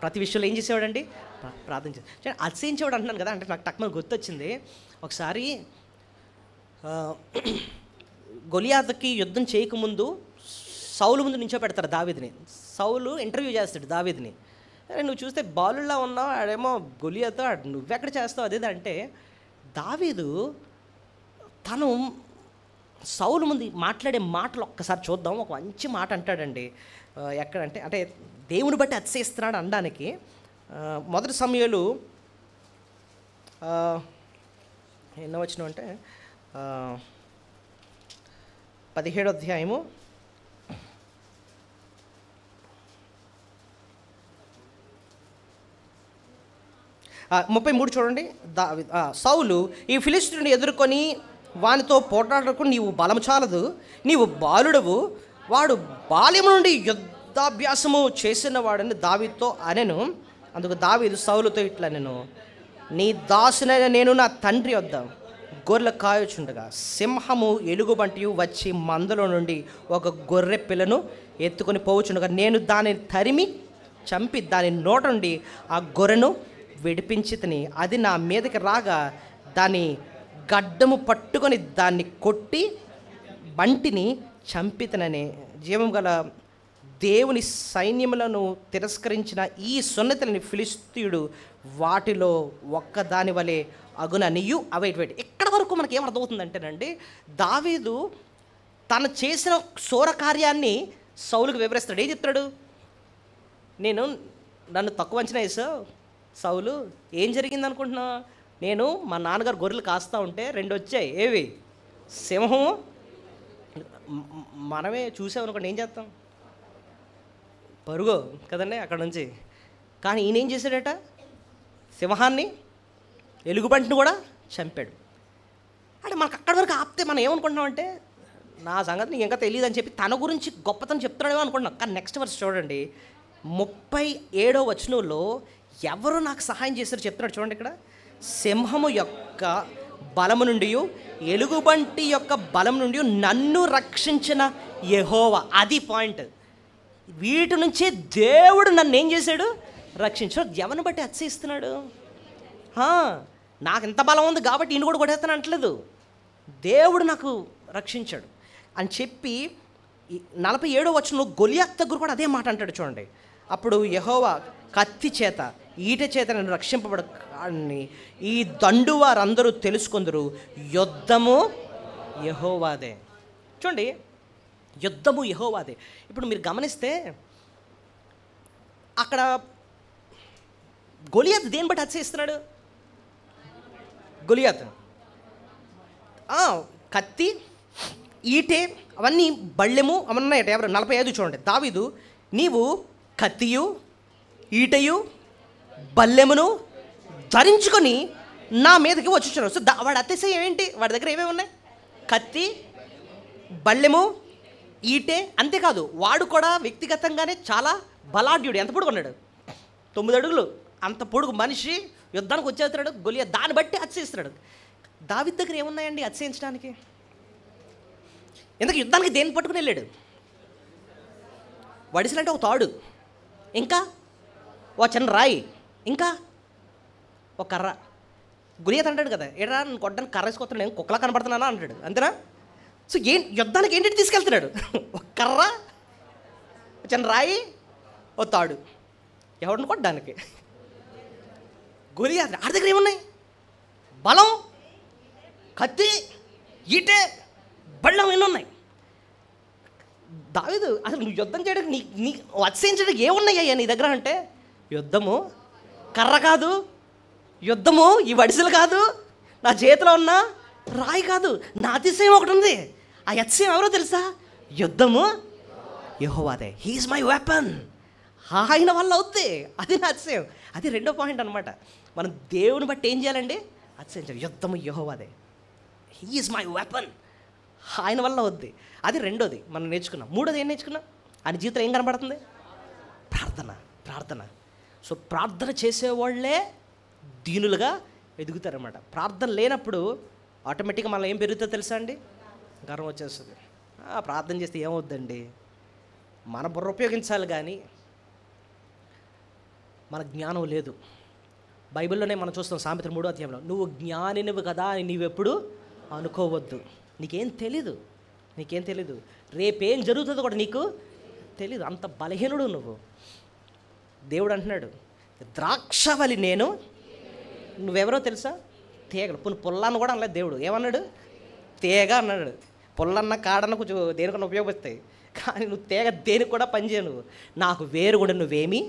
ప్రతి విషయంలో ఏం చేసేవాడండి? ప్రార్థన చేసి అతిశయించేవాడు అంటున్నాను కదా, అంటే నాకు టక్మని గుర్తొచ్చింది. ఒకసారి గొలియాతుకి యుద్ధం చేయకముందు సౌలు ముందు నుంచో పెడతారు దావీదుని. సౌలు ఇంటర్వ్యూ చేస్తాడు దావీదుని. అరే నువ్వు చూస్తే బాలుల్లా ఉన్నావు, ఆడేమో గొలియాతో, నువ్వెక్కడ చేస్తావు అదేది అంటే, దావీదు తను సౌలు ముందు మాట్లాడే మాటలు ఒక్కసారి చూద్దాం. ఒక మంచి మాట అంటాడండి. ఎక్కడంటే, అంటే దేవుని బట్టి అతిశయిస్తున్నాడు అనడానికి. మొదటి సమయాలు ఎన్నో వచ్చిన అంటే 17వ అధ్యాయము 33 చూడండి. సౌలు ఈ ఫిలిష్తీయుని ఎదుర్కొని వానితో పోట్లాడకు నీవు బలము చాలదు, నీవు బాలుడవు, వాడు బాల్యం నుండి యుద్ధాభ్యాసము చేసిన వాడని దావీదుతో అనెను. అందుకు దావీదు సౌలుతో ఇట్లా, నేను నీ దాసునైన నేను నా తండ్రి వద్ద గొర్రెలు కాయచుండగా సింహము ఎలుగుబంటి వచ్చి మందలో నుండి ఒక గొర్రె పిల్లను ఎత్తుకొని పోవచుండగా నేను దానిని తరిమి చంపి దాని నోట నుండి ఆ గొర్రెను విడిపించి తిని, అది నా మీదకి రాగా దాని గడ్డము పట్టుకొని దాన్ని కొట్టి బంటిని చంపితనని జీవం గల దేవుని సైన్యములను తిరస్కరించిన ఈ సున్నతులని ఫిలిస్తీయుడు వాటిలో ఒక్కదాని వలె అగుననియు అవైట్. ఎక్కడ వరకు మనకి ఏమర్థమవుతుందంటేనండి, దావీదు తను చేసిన శూర కార్యాన్ని సౌలుకు వివరిస్తాడు. ఏం చెప్తాడు? నన్ను తక్కువ అంచనా వేసావు సౌలు, ఏం జరిగింది అనుకుంటున్నా? నేను మా నాన్నగారు గొర్రెలు కాస్తూ ఉంటే 2 వచ్చాయి. ఏవి? సింహము. మనమే చూసామనుకోండి, ఏం చేస్తాం? పరుగో కదండి అక్కడ నుంచి. కానీ ఈయన ఏం చేశాడట? సింహాన్ని, ఎలుగుబంటిని కూడా చంపాడు. అంటే మనకు అక్కడి వరకు ఆపితే మనం ఏమనుకుంటున్నామంటే నా సంగతి నీకు ఇంకా తెలియదు అని చెప్పి తన గురించి గొప్పతనం చెప్తున్నాడేమో అనుకుంటున్నాం. కానీ నెక్స్ట్ వర్స్ చూడండి, 37వ వచనంలో ఎవరు నాకు సహాయం చేశారో చెప్తున్నాడు చూడండి. ఇక్కడ సింహము యొక్క బలము నుండి, ఎలుగుబంటి యొక్క బలం నుండి నన్ను రక్షించిన యెహోవా. అది పాయింట్. వీటి నుంచే దేవుడు నన్ను ఏం చేశాడు? రక్షించాడు. ఎవరిని బట్టి అతిశయిస్తున్నాడు? నాకు ఎంత బలం ఉంది కాబట్టి ఈయన కూడా కొట్టేస్తాను అంటలేదు. దేవుడు నాకు రక్షించాడు అని చెప్పి 47వ వచనంలో గొలియాత్ దగ్గర కూడా అదే మాట అంటాడు చూడండి. అప్పుడు యెహోవా కత్తి చేత, ఈట చేత నేను రక్షింపబడని ఈ దండు వారందరూ తెలుసుకుందరు, యుద్ధము యెహోవాదే. చూడండి, యుద్ధము యెహోవాదే. ఇప్పుడు మీరు గమనిస్తే అక్కడ గొలియాత్ దేని బట్టి అతిశయిస్తున్నాడు? గొలియాత్ కత్తి, ఈటే, అవన్నీ బళ్ళెము అవన్నీ ఉన్నాయట. ఎవరు? 45 చూడండి. దావీదు, నీవు కత్తియు, ఈటయు, బల్లెమును ధరించుకొని నా మీదకి వచ్చుచున్నావు. సో వాడు అతిశయం ఏంటి? వాడి దగ్గర ఏమేమి ఉన్నాయి? కత్తి, బళ్ళెము, ఈటే. అంతేకాదు వాడు కూడా వ్యక్తిగతంగానే చాలా బలాఢ్యుడు. ఎంత పొడుగు ఉన్నాడు? 9 అడుగులు. అంత పొడుగు మనిషి యుద్ధానికి వచ్చేస్తున్నాడు గొలియాత్. దాన్ని బట్టి అతిశయిస్తున్నాడు. దావీదు దగ్గర ఏమున్నాయండి అతిశయించడానికి? ఎందుకు యుద్ధానికి దేన్ని పట్టుకుని వెళ్ళాడు? వడిసలంటే ఒక తాడు, ఇంకా ఓ చిన్న రాయి, ఇంకా ఒక కర్ర. గొలియాత్ అంటాడు కదా, ఏడా నన్ను కొట్టడానికి కర్ర వేసుకొస్తున్నాడు, నేను కుక్కలా కనపడుతున్నానా అంటాడు. అంతేనా? సో యుద్ధానికి ఏంటి తీసుకెళ్తున్నాడు? ఒక కర్ర, చిన్న రాయి, ఓ తాడు. ఎవరిని కొట్టడానికి? గొలియాత్. ఆడి దగ్గర ఏమున్నాయి? బలం, కత్తి, ఈటే, బళ్ళం ఎన్ని ఉన్నాయి. దావీదు అసలు నువ్వు యుద్ధం చేయడానికి నీ అతిశయించడానికి ఏమున్నాయ్యా నీ దగ్గర అంటే, యుద్ధము కర్ర కాదు, యుద్ధము ఈ వడిసెలు కాదు, నా చేతిలో ఉన్న రాయి కాదు, నా అతిశయం ఒకటి ఉంది. ఆ అతిశయం ఎవరో తెలుసా? యుద్ధము యెహోవాదే. He is my weapon. ఆయన వల్ల అవుద్ది. అది నా అతిశయం. అది రెండో పాయింట్ అనమాట. మనం దేవుని బట్టి ఏం చేయాలండి? అతిశయించాలి. యుద్ధము యెహోవాదే. He is my weapon. ఆయన వల్ల వద్ది. అది రెండోది మనం నేర్చుకున్నాం. మూడోది ఏం నేర్చుకున్నాం? ఆయన జీవితంలో ఏం కనబడుతుంది? ప్రార్థన. ప్రార్థన. సో ప్రార్థన చేసేవాళ్ళే దీనులుగా ఎదుగుతారన్నమాట. ప్రార్థన లేనప్పుడు ఆటోమేటిక్గా మనం ఏం పెరుగుతుందో తెలుసా అండి? గర్వం వచ్చేస్తుంది. ప్రార్థన చేస్తే ఏమవుద్దండి? మన బుర్ర ఉపయోగించాలి కానీ మన జ్ఞానం లేదు. బైబిల్లోనే మనం చూస్తాం సామెతలు 3వ అధ్యాయంలో, నువ్వు జ్ఞానినివి కదా అని నీవెప్పుడు అనుకోవద్దు. నీకేం తెలీదు. రేపేం జరుగుతుందో కూడా నీకు తెలీదు. అంత బలహీనుడు నువ్వు. దేవుడు అంటున్నాడు, ద్రాక్షవల్లి నేను, నువ్వెవరో తెలుసా? తీగలు. పుల్లాన్ని కూడా అనలేదు దేవుడు. ఏమన్నాడు? తీగ అన్నాడు. పుల్లన్న కాడన్న కొంచెం దేనికన్నా ఉపయోగిస్తాయి, కానీ నువ్వు తీగ దేనికి కూడా పనిచేయవు. నువ్వు నాకు వేరు కూడా నువ్వేమీ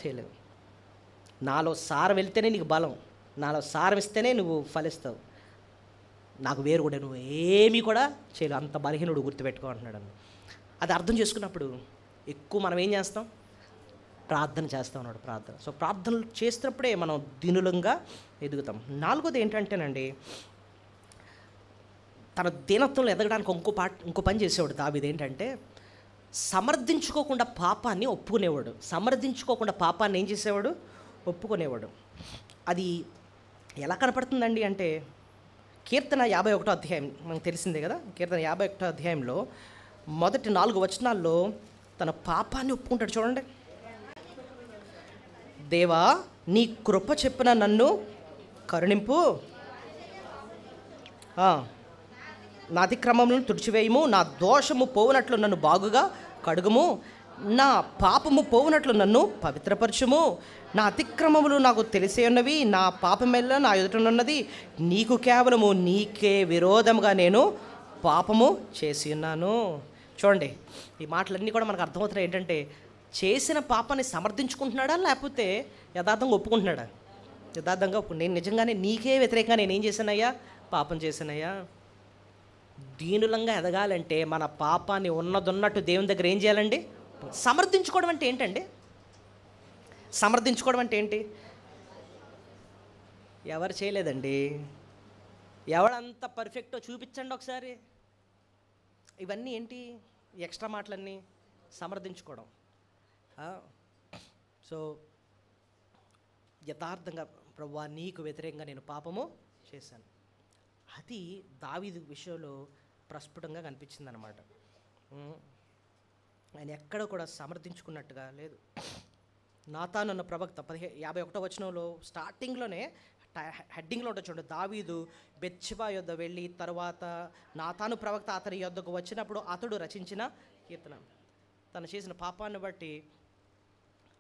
చేయలేవు. నాలో సారం వెళ్తేనే నీకు బలం, నాలో సారం ఇస్తేనే నువ్వు ఫలిస్తావు. నాకు వేరు కూడా నువ్వు ఏమీ కూడా చేయలేవు. అంత బలహీనుడు, గుర్తుపెట్టుకో అంటున్నాడు. అది అర్థం చేసుకున్నప్పుడు ఎక్కువ మనం ఏం చేస్తాం? ప్రార్థన చేస్తాం అన్నాడు. ప్రార్థన. సో ప్రార్థనలు చేసినప్పుడే మనం దినులంగా ఎదుగుతాం. 4వది ఏంటంటేనండి, తన దీనత్వంలో ఎదగడానికి ఇంకో పని చేసేవాడు దావీదు. ఏంటంటే సమర్థించుకోకుండా పాపాన్ని ఒప్పుకునేవాడు. ఏం చేసేవాడు? ఒప్పుకునేవాడు. అది ఎలా కనపడుతుందండి అంటే, కీర్తన 51వ అధ్యాయం మనకు తెలిసిందే కదా. కీర్తన 51వ అధ్యాయంలో మొదటి 4 వచనాల్లో తన పాపాన్ని ఒప్పుకుంటాడు చూడండి. దేవా, నీ కృప చెప్పున నన్ను కరుణింపు, నా అతిక్రమములను తుడిచివేయము, నా దోషము పోవునట్లు నన్ను బాగుగా కడుగుము, నా పాపము పోవునట్లు నన్ను పవిత్రపరచుము, నా అతిక్రమములు నాకు తెలిసే ఉన్నవి, నా పాపమెల్ల నా ఎదుటనున్నది, నీకు కేవలము నీకే విరోధముగా నేను పాపము చేసి ఉన్నాను. చూడండి, ఈ మాటలన్నీ కూడా మనకు అర్థమవుతున్నాయి. ఏంటంటే చేసిన పాపాన్ని సమర్థించుకుంటున్నాడా, లేకపోతే యథార్థంగా ఒప్పుకుంటున్నాడా? యథార్థంగా నేను నిజంగానే నీకే వ్యతిరేకంగా నేనేం చేశానయ్యా? పాపం చేశానయ్యా. దీనులంగా ఎదగాలంటే మన పాపాన్ని ఉన్నదన్నట్టు దేవుని దగ్గర ఏం చేయాలండి? సమర్థించుకోవడం అంటే ఏంటండి? సమర్థించుకోవడం అంటే ఏంటి? ఎవరు చేయలేదండి. ఎవడంత పర్ఫెక్టో చూపించండి ఒకసారి. ఇవన్నీ ఏంటి? ఎక్స్ట్రా మాటలన్నీ సమర్థించుకోవడం. సో యథార్థంగా ప్రభువా నీకు వ్యతిరేకంగా నేను పాపము చేశాను. అది దావీదు విషయంలో ప్రస్ఫుటంగా కనిపించింది అనమాట. ఆయన ఎక్కడ కూడా సమర్థించుకున్నట్టుగా లేదు. నాతాను అన్న ప్రవక్త 51వ వచనంలో స్టార్టింగ్లోనే హెడ్డింగ్లో ఉంటుంది చూడండి. దావీదు బెత్షెబా యొద్ద వెళ్ళి తర్వాత నాతాను ప్రవక్త అతని యొద్దకు వచ్చినప్పుడు అతడు రచించిన కీర్తన. తను చేసిన పాపాన్ని బట్టి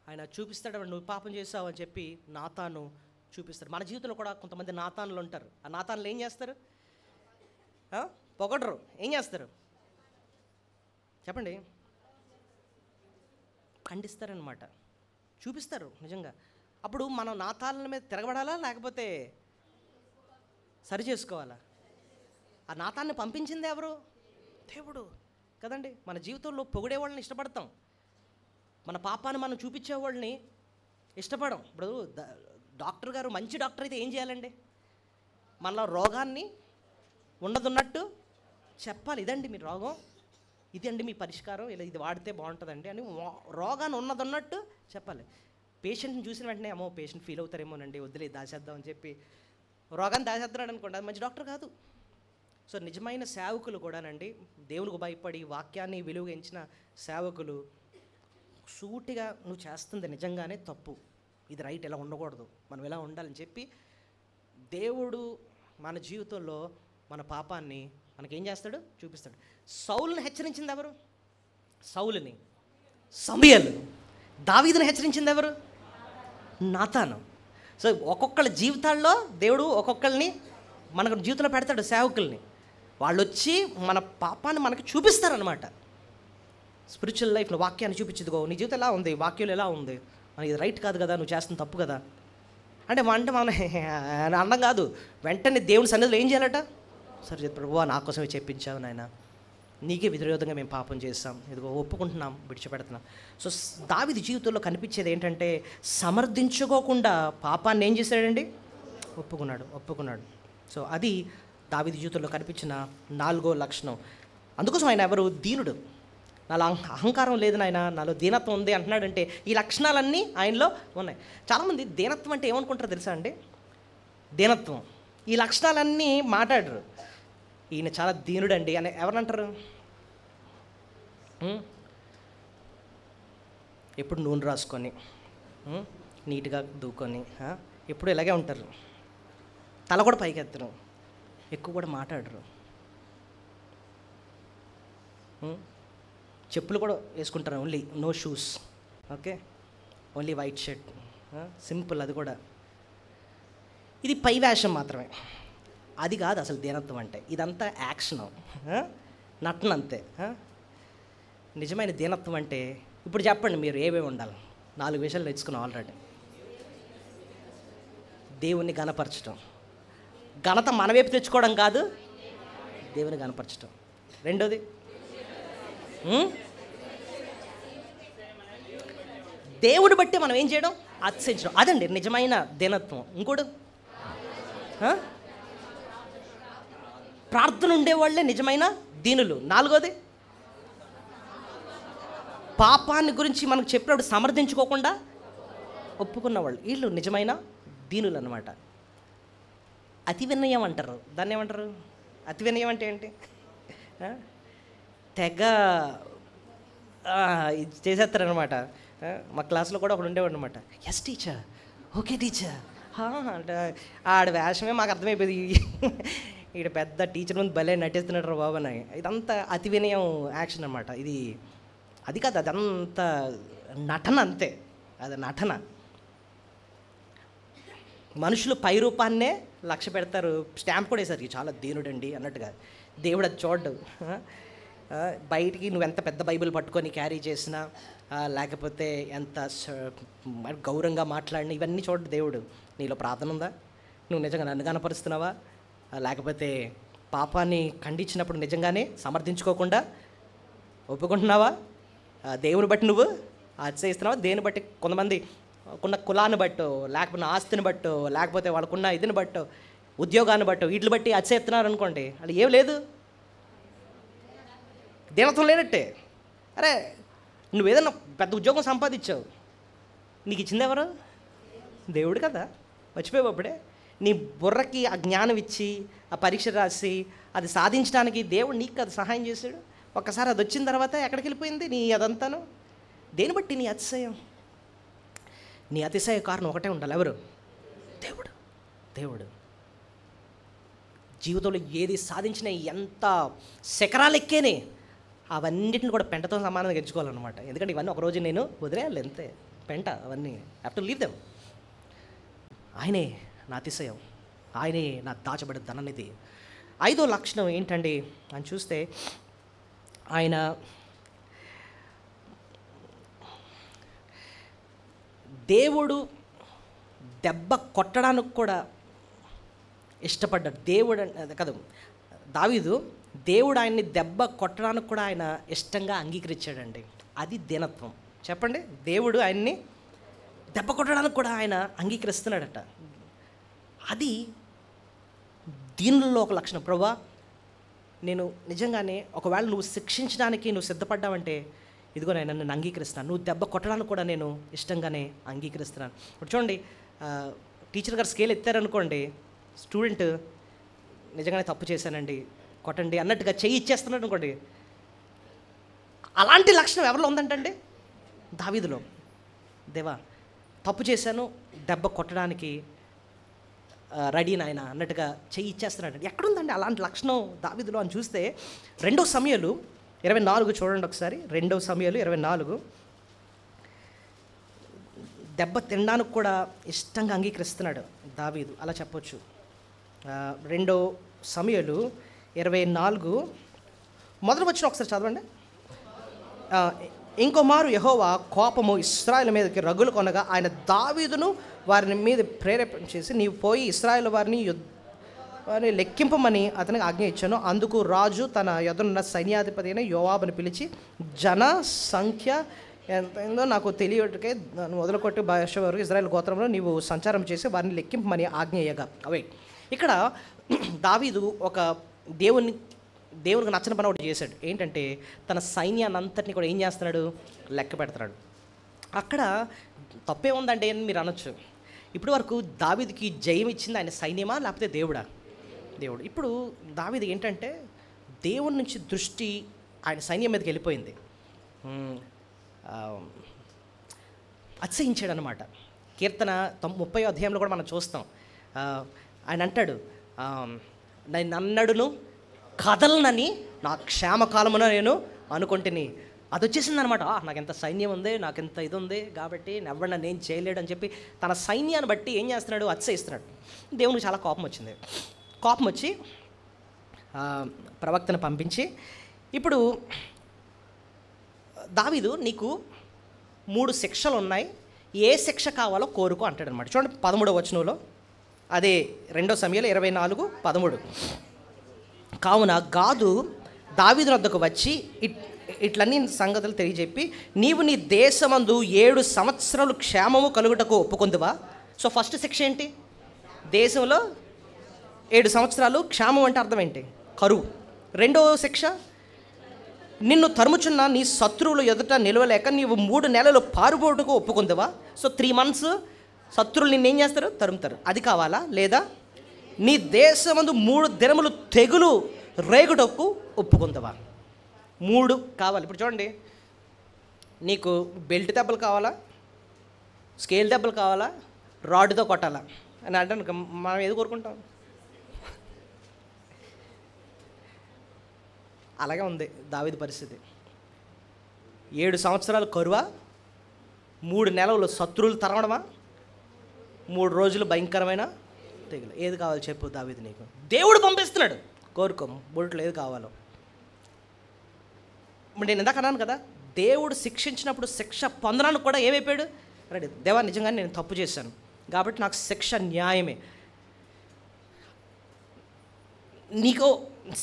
ఆయన చూపిస్తాడు. నువ్వు పాపం చేసావు అని చెప్పి నాతాను చూపిస్తాడు. మన జీవితంలో కూడా కొంతమంది నాతానులు ఉంటారు. ఆ నాతానులు ఏం చేస్తారు? పొగడరు. ఏం చేస్తారు చెప్పండి? ఖండిస్తారనమాట, చూపిస్తారు నిజంగా. అప్పుడు మనం నాతానుల మీద తిరగబడాలా లేకపోతే సరి చేసుకోవాలా? ఆ నాతాన్ని పంపించింది ఎవరు? దేవుడు కదండి. మన జీవితంలో పొగిడే వాళ్ళని ఇష్టపడతాం, మన పాపాన్ని మనం చూపించేవాళ్ళని ఇష్టపడం. ఇప్పుడు డాక్టర్ గారు మంచి డాక్టర్ అయితే ఏం చేయాలండి? మనలో రోగాన్ని ఉన్నదున్నట్టు చెప్పాలి. ఇదండి మీ రోగం, ఇదండి మీ పరిష్కారం, ఇలా ఇది వాడితే బాగుంటుందండి అని రోగాన్ని ఉన్నదున్నట్టు చెప్పాలి. పేషెంట్ని చూసిన వెంటనే అమ్మో పేషెంట్ ఫీల్ అవుతారేమోనండి, వద్దులే దాచేద్దాం అని చెప్పి రోగాన్ని దాచేస్తున్నాడు అనుకోండి, అది మంచి డాక్టర్ కాదు. సో నిజమైన సేవకులు కూడానండి, దేవునికి భయపడి వాక్యాన్ని విలువగించిన సేవకులు సూటిగా నువ్వు చేస్తుంది నిజంగానే తప్పు, ఇది రైట్, ఇలా ఉండకూడదు, మనం ఇలా ఉండాలని చెప్పి దేవుడు మన జీవితంలో మన పాపాన్ని మనకేం చేస్తాడు? చూపిస్తాడు. సౌలుని హెచ్చరించింది ఎవరు? సౌలుని. సమూయేలు. దావీదుని హెచ్చరించింది ఎవరు? నాతాను. సో ఒక్కొక్కళ్ళ జీవితాల్లో దేవుడు ఒక్కొక్కరిని మనకు జీవితంలో పెడతాడు, సేవకుల్ని. వాళ్ళు వచ్చి మన పాపాన్ని మనకి చూపిస్తారనమాట. స్పిరిచువల్ లైఫ్లో వాక్యాన్ని చూపించదుగో, నీ జీవితం ఎలా ఉంది, వాక్యంలో ఎలా ఉంది, మనకి ఇది రైట్ కాదు కదా, నువ్వు చేస్తుంది తప్పు కదా అంటే మన అన్నం కాదు, వెంటనే దేవుని సన్నిధిలో ఏం చేయాలట? సరే ప్రభువా నా కోసమే చెప్పించావు నాయన, నీకే విరోధంగా మేము పాపం చేస్తాం, ఇదిగో ఒప్పుకుంటున్నాం, విడిచిపెడుతున్నాం. సో దావీదు జీవితంలో కనిపించేది ఏంటంటే సమర్థించుకోకుండా పాపాన్ని ఏం చేశాడండి? ఒప్పుకున్నాడు. సో అది దావీదు జీవితంలో కనిపించిన 4వ లక్షణం. అందుకోసం ఆయన ఎవరు? దీనుడు. నాలో అహంకారం లేదు నాయన, నాలో దీనత్వం ఉంది అంటున్నాడంటే ఈ లక్షణాలన్నీ ఆయనలో ఉన్నాయి. చాలామంది దీనత్వం అంటే ఏమనుకుంటారో తెలుసా అండి? దీనత్వం, ఈ లక్షణాలన్నీ మాట్లాడరు. ఈయన చాలా దీనుడండి అని ఎవరంటారు? ఎప్పుడు నూనె రాసుకొని నీట్గా దూకొని ఎప్పుడు ఇలాగే ఉంటారు, తల కూడా పైకి ఎత్తరు, ఎక్కువ కూడా మాట్లాడరు, చెప్పులు కూడా వేసుకుంటారు, only no shoes, okay, only white shirt, simple. అది కూడా ఇది పై వేషం మాత్రమే, అది కాదు అసలు దీనత్వం అంటే. ఇదంతా యాక్షన్, నటన అంతే. నిజమైన దీనత్వం అంటే ఇప్పుడు చెప్పండి మీరు ఏమేమి ఉండాలి? 4 విషయాలు నేర్చుకున్నాం ఆల్రెడీ. దేవుణ్ణి గణపరచడం, ఘనత మన వైపు తెచ్చుకోవడం కాదు, దేవుని గణపరచడం. రెండోది దేవుని బట్టి మనం ఏం చేయడం? అతిశయించడం. అదండి నిజమైన దీనత్వం. ఇంకోటి ప్రార్థన ఉండేవాళ్ళే నిజమైన దీనులు. 4వది పాపాన్ని గురించి మనకు చెప్పినప్పుడు సమర్థించుకోకుండా ఒప్పుకున్నవాళ్ళు, వీళ్ళు నిజమైన దీనులు అన్నమాట. అతి వినయం అంటారు, దాన్ని ఏమంటారు? అతి వినయం అంటే ఏంటి? తెగ చేసేస్తారనమాట. మా క్లాస్లో కూడా ఒకడు ఉండేవాడు అనమాట. ఎస్ టీచర్, ఓకే టీచర్ అంటే ఆడ వేషమే మాకు అర్థమైపోయింది, ఈడ పెద్ద టీచర్ ముందు భలే నటిస్తున్నాడు రా బాబు అని. ఇదంతా అతి వినయం యాక్షన్ అనమాట. అది కాదు, అదంతా నటన, అంతే, అది నటన. మనుషులు పై రూపాన్నే లక్ష్య పెడతారు, స్టాంప్ కూడా వేసారు చాలా దీనుడండి అన్నట్టుగా. దేవుడు అది చూడ్డు. బయటికి నువ్వు ఎంత పెద్ద బైబిల్ పట్టుకొని క్యారీ చేసినా, లేకపోతే ఎంత గౌరవంగా మాట్లాడినా, ఇవన్నీ చూడ దేవుడు. నీలో ప్రార్థన ఉందా? నువ్వు నిజంగా నన్ను కనపరుస్తున్నావా? లేకపోతే పాపాన్ని ఖండించినప్పుడు నిజంగానే సమర్థించుకోకుండా ఒప్పుకుంటున్నావా? దేవుని బట్టి నువ్వు అతిశయిస్తున్నావా? దేని బట్టి? కొంతమంది వాళ్ళకున్న కులాన్ని బట్టో, లేకపోతే ఆస్తిని బట్టో, లేకపోతే వాళ్ళకున్న ఇదిని బట్టో, ఉద్యోగాన్ని బట్టో, వీటిని బట్టి అతిశయిస్తున్నారు అనుకోండి, అది ఏం లేదు, దీనత్వం లేనట్టే. అరే నువ్వేదన్నా పెద్ద ఉద్యోగం సంపాదించావు, నీకు ఇచ్చింది ఎవరు? దేవుడు కదా. మర్చిపోయావు అప్పుడే. నీ బుర్రకి ఆ జ్ఞానం ఇచ్చి ఆ పరీక్ష రాసి అది సాధించడానికి దేవుడు నీకు అది సహాయం చేశాడు. ఒక్కసారి అది వచ్చిన తర్వాత ఎక్కడికి వెళ్ళిపోయింది నీ అదంతాను? దేని బట్టి నీ అతిశయం? నీ అతిశయ కారణం ఒకటే ఉండాలి, ఎవరు? దేవుడు. దేవుడు జీవితంలో ఏది సాధించినా, ఎంత శకరాలెక్కేనే, అవన్నిటిని కూడా పెంటతో సమానంగా గెలుచుకోవాలన్నమాట. ఎందుకంటే ఇవన్నీ ఒకరోజు నేను వదిలేయాలి, అంతే. పెంట అవన్నీ, హ్యావ్ టు లీవ్ దెమ్. ఆయనే నా అతిశయం, ఆయనే నా దాచబడిన ధననిధి. 5వ లక్షణం ఏంటండి అని చూస్తే, ఆయన దేవుడు దెబ్బ కొట్టడానికి కూడా ఇష్టపడ్డాడు. దేవుడు కదా దావీదు, దేవుడు ఆయన్ని దెబ్బ కొట్టడానికి కూడా ఆయన ఇష్టంగా అంగీకరించాడండి. అది దీనత్వం. చెప్పండి, దేవుడు ఆయన్ని దెబ్బ కొట్టడానికి కూడా ఆయన అంగీకరిస్తున్నాడట. అది దీనిలో ఒక లక్షణం. ప్రభువా, నేను నిజంగానే ఒకవేళ నువ్వు శిక్షించడానికి నువ్వు సిద్ధపడ్డావంటే, ఇదిగో నేను నన్ను అంగీకరిస్తున్నాను. నువ్వు దెబ్బ కొట్టడానికి కూడా నేను ఇష్టంగానే అంగీకరిస్తున్నాను. ఇప్పుడు చూడండి, టీచర్ గారు స్కేల్ ఎత్తారనుకోండి, స్టూడెంట్ నిజంగానే తప్పు చేశానండి, కొట్టండి అన్నట్టుగా చెయ్యి ఇచ్చేస్తున్నాడు అనుకోండి. అలాంటి లక్షణం ఎవరిలో ఉందంటే దావీదులో. దేవా, తప్పు చేశాను, దెబ్బ కొట్టడానికి రెడీ నాయన అన్నట్టుగా చెయ్యి ఇచ్చేస్తున్నాడు. ఎక్కడుందండి అలాంటి లక్షణం దావీదులో అని చూస్తే, 2 సమూయేలు 24 చూడండి ఒకసారి. 2 సమూయేలు 24. దెబ్బ తినడానికి కూడా ఇష్టంగా అంగీకరిస్తున్నాడు దావీదు, అలా చెప్పొచ్చు. 2 సమూయేలు 24 మొదటి వచనం ఒకసారి చదవండి. ఇంకో మారు యెహోవా కోపము ఇశ్రాయేలు మీదకి రగులు కొనగా ఆయన దావీదును వారిని మీద ప్రేరేపణ చేసి, నీవు పోయి ఇశ్రాయేలు వారిని లెక్కింపమని అతనికి ఆజ్ఞ ఇచ్చాను. అందుకు రాజు తన యొద్దనున్న సైన్యాధిపతి అయిన యోవాబుని పిలిచి, జన సంఖ్య ఎంతైందో నాకు తెలియటకే మొదలుకొట్టి భాష వరకు ఇశ్రాయేలు గోత్రంలో నీవు సంచారం చేసి వారిని లెక్కింపమని ఆజ్ఞ ఇయ్యగా. అవే ఇక్కడ దావీదు ఒక దేవునికి నచ్చిన పని ఒకటి చేశాడు. ఏంటంటే తన సైన్యాన్ని అంతటిని కూడా ఏం చేస్తున్నాడు? లెక్క పెడుతున్నాడు. అక్కడ తప్పే ఉందంటే అని మీరు అనొచ్చు. ఇప్పటి వరకు దావీదుకి జయం ఇచ్చింది ఆయన సైన్యమా లేకపోతే దేవుడా? దేవుడు. ఇప్పుడు దావీదు ఏంటంటే దేవుడి నుంచి దృష్టి ఆయన సైన్యం మీదకి వెళ్ళిపోయింది. అతిశయించాడు అనమాట. కీర్తన 30వ అధ్యాయంలో కూడా మనం చూస్తాం. ఆయన అంటాడు, నన్నడును కదలనని నా క్షేమకాలమున నేను అనుకుంటుని. అది వచ్చేసింది అనమాట. నాకు ఎంత సైన్యం ఉంది, నాకు ఎంత ఇది ఉంది, కాబట్టి ఎవరు నన్ను ఏం చేయలేడు అని చెప్పి తన సైన్యాన్ని బట్టి ఏం చేస్తున్నాడు? అతిశయిస్తున్నాడు. దేవునికి చాలా కోపం వచ్చింది. కోపం వచ్చి ప్రవక్తను పంపించి, ఇప్పుడు దావీదు నీకు 3 శిక్షలు ఉన్నాయి, ఏ శిక్ష కావాలో కోరుకో అంటాడు అనమాట. చూడండి 13వ వచనంలో, అదే 2 సమూయేలు 24:13. కావున గాదు దావీదు వద్దకు వచ్చి ఇట్లన్నీ సంగతులు తెలియజెప్పి, నీవు నీ దేశమందు 7 సంవత్సరాలు క్షేమము కలుగుటకు ఒప్పుకొందువా? సో ఫస్ట్ శిక్ష ఏంటి? దేశంలో 7 సంవత్సరాలు క్షేమం అంటే అర్థం ఏంటి? కరువు. రెండవ శిక్ష, నిన్ను తరుముచున్న నీ శత్రువులు ఎదుట నిలవలేక నీవు 3 నెలలు పారుబోటుకు ఒప్పుకుందవా? సో 3 months శత్రువులు నిన్ను ఏం చేస్తారు? తరుముతారు. అది కావాలా? లేదా నీ దేశమందు 3 దినములు తెగులు రేగుటకు ఒప్పుకుందవా? 3 కావాలి. ఇప్పుడు చూడండి, నీకు బెల్ట్ దెబ్బలు కావాలా, స్కేల్ దెబ్బలు కావాలా, రాడ్తో కొట్టాలా అని అంటే మనం ఏది కోరుకుంటాం? అలాగే ఉంది దావీదు పరిస్థితి. 7 సంవత్సరాలు కరువా, 3 నెలలు శత్రువులు తరవడమా, 3 రోజులు భయంకరమైన తెగులు. ఏది కావాలి చెప్పు దావీదు నీకు? దేవుడు పంపిస్తున్నాడు, కోరుకో, బొట్లో ఏది కావాలో. నేను ఇందాక అన్నాను కదా, దేవుడు శిక్షించినప్పుడు శిక్ష పొందడానికి కూడా ఏమైపోయాడు? రెడీ. దేవా, నిజంగానే నేను తప్పు చేశాను కాబట్టి నాకు శిక్ష న్యాయమే.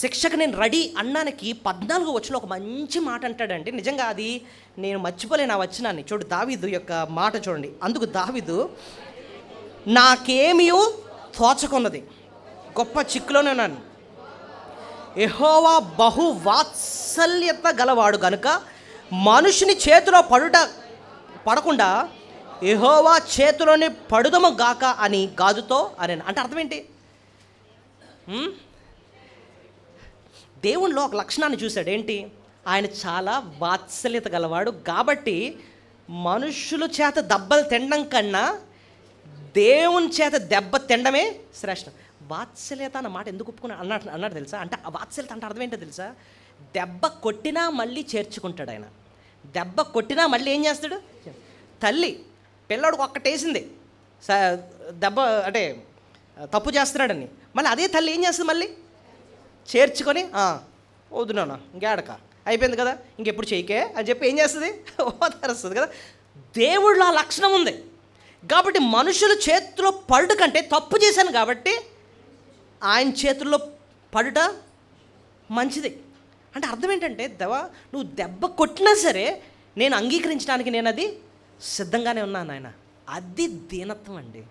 శిక్షకు నేను రెడీ అన్నానికి 14 వచనంలో ఒక మంచి మాట అంటాడండి. నిజంగా అది నేను మర్చిపోలేను ఆ వచనాన్ని. చూడు దావీదు యొక్క మాట చూడండి. అందుకు దావీదు, నాకేమీ తోచకున్నది, గొప్ప చిక్కులోనే ఉన్నాను. యెహోవా బహు వాత్సల్యత గలవాడు గనుక మనుషుని చేతిలో పడకుండా యెహోవా చేతిలోనే పడుదము గాక అని గాదుతో అని. అంటే అర్థం ఏంటి? దేవునిలో ఒక లక్షణాన్ని చూశాడు. ఏంటి? ఆయన చాలా వాత్సల్యత గలవాడు కాబట్టి మనుషుల చేత దెబ్బలు తినడం కన్నా దేవుని చేత దెబ్బ తినడమే శ్రేష్టం. వాత్సల్యత అన్న మాట ఎందుకు అన్నాడు తెలుసా? అంటే ఆ వాత్సల్యత అంటే అర్థం ఏంటో తెలుసా? దెబ్బ కొట్టినా మళ్ళీ చేర్చుకుంటాడు ఆయన. దెబ్బ కొట్టినా మళ్ళీ ఏం చేస్తాడు? తల్లి పిల్లాడికి ఒక్కటేసింది దెబ్బ, అంటే తప్పు చేస్తున్నాడని, మళ్ళీ అదే తల్లి ఏం చేస్తుంది? మళ్ళీ చేర్చుకొని వద్దునా ఇంకేడక అయిపోయింది కదా, ఇంకెప్పుడు చేయకే అని చెప్పి ఏం చేస్తుంది? ఓదారుస్తుంది కదా. దేవుడిలో ఆ లక్షణం ఉంది కాబట్టి మనుషుల చేతిలో పడుట కంటే, తప్పు చేశాను కాబట్టి ఆయన చేతుల్లో పడుట మంచిది. అంటే అర్థం ఏంటంటే, నువ్వు దెబ్బ కొట్టినా సరే నేను అంగీకరించడానికి నేను అది సిద్ధంగానే ఉన్నాను ఆయన. అది దీనత్వం అండి,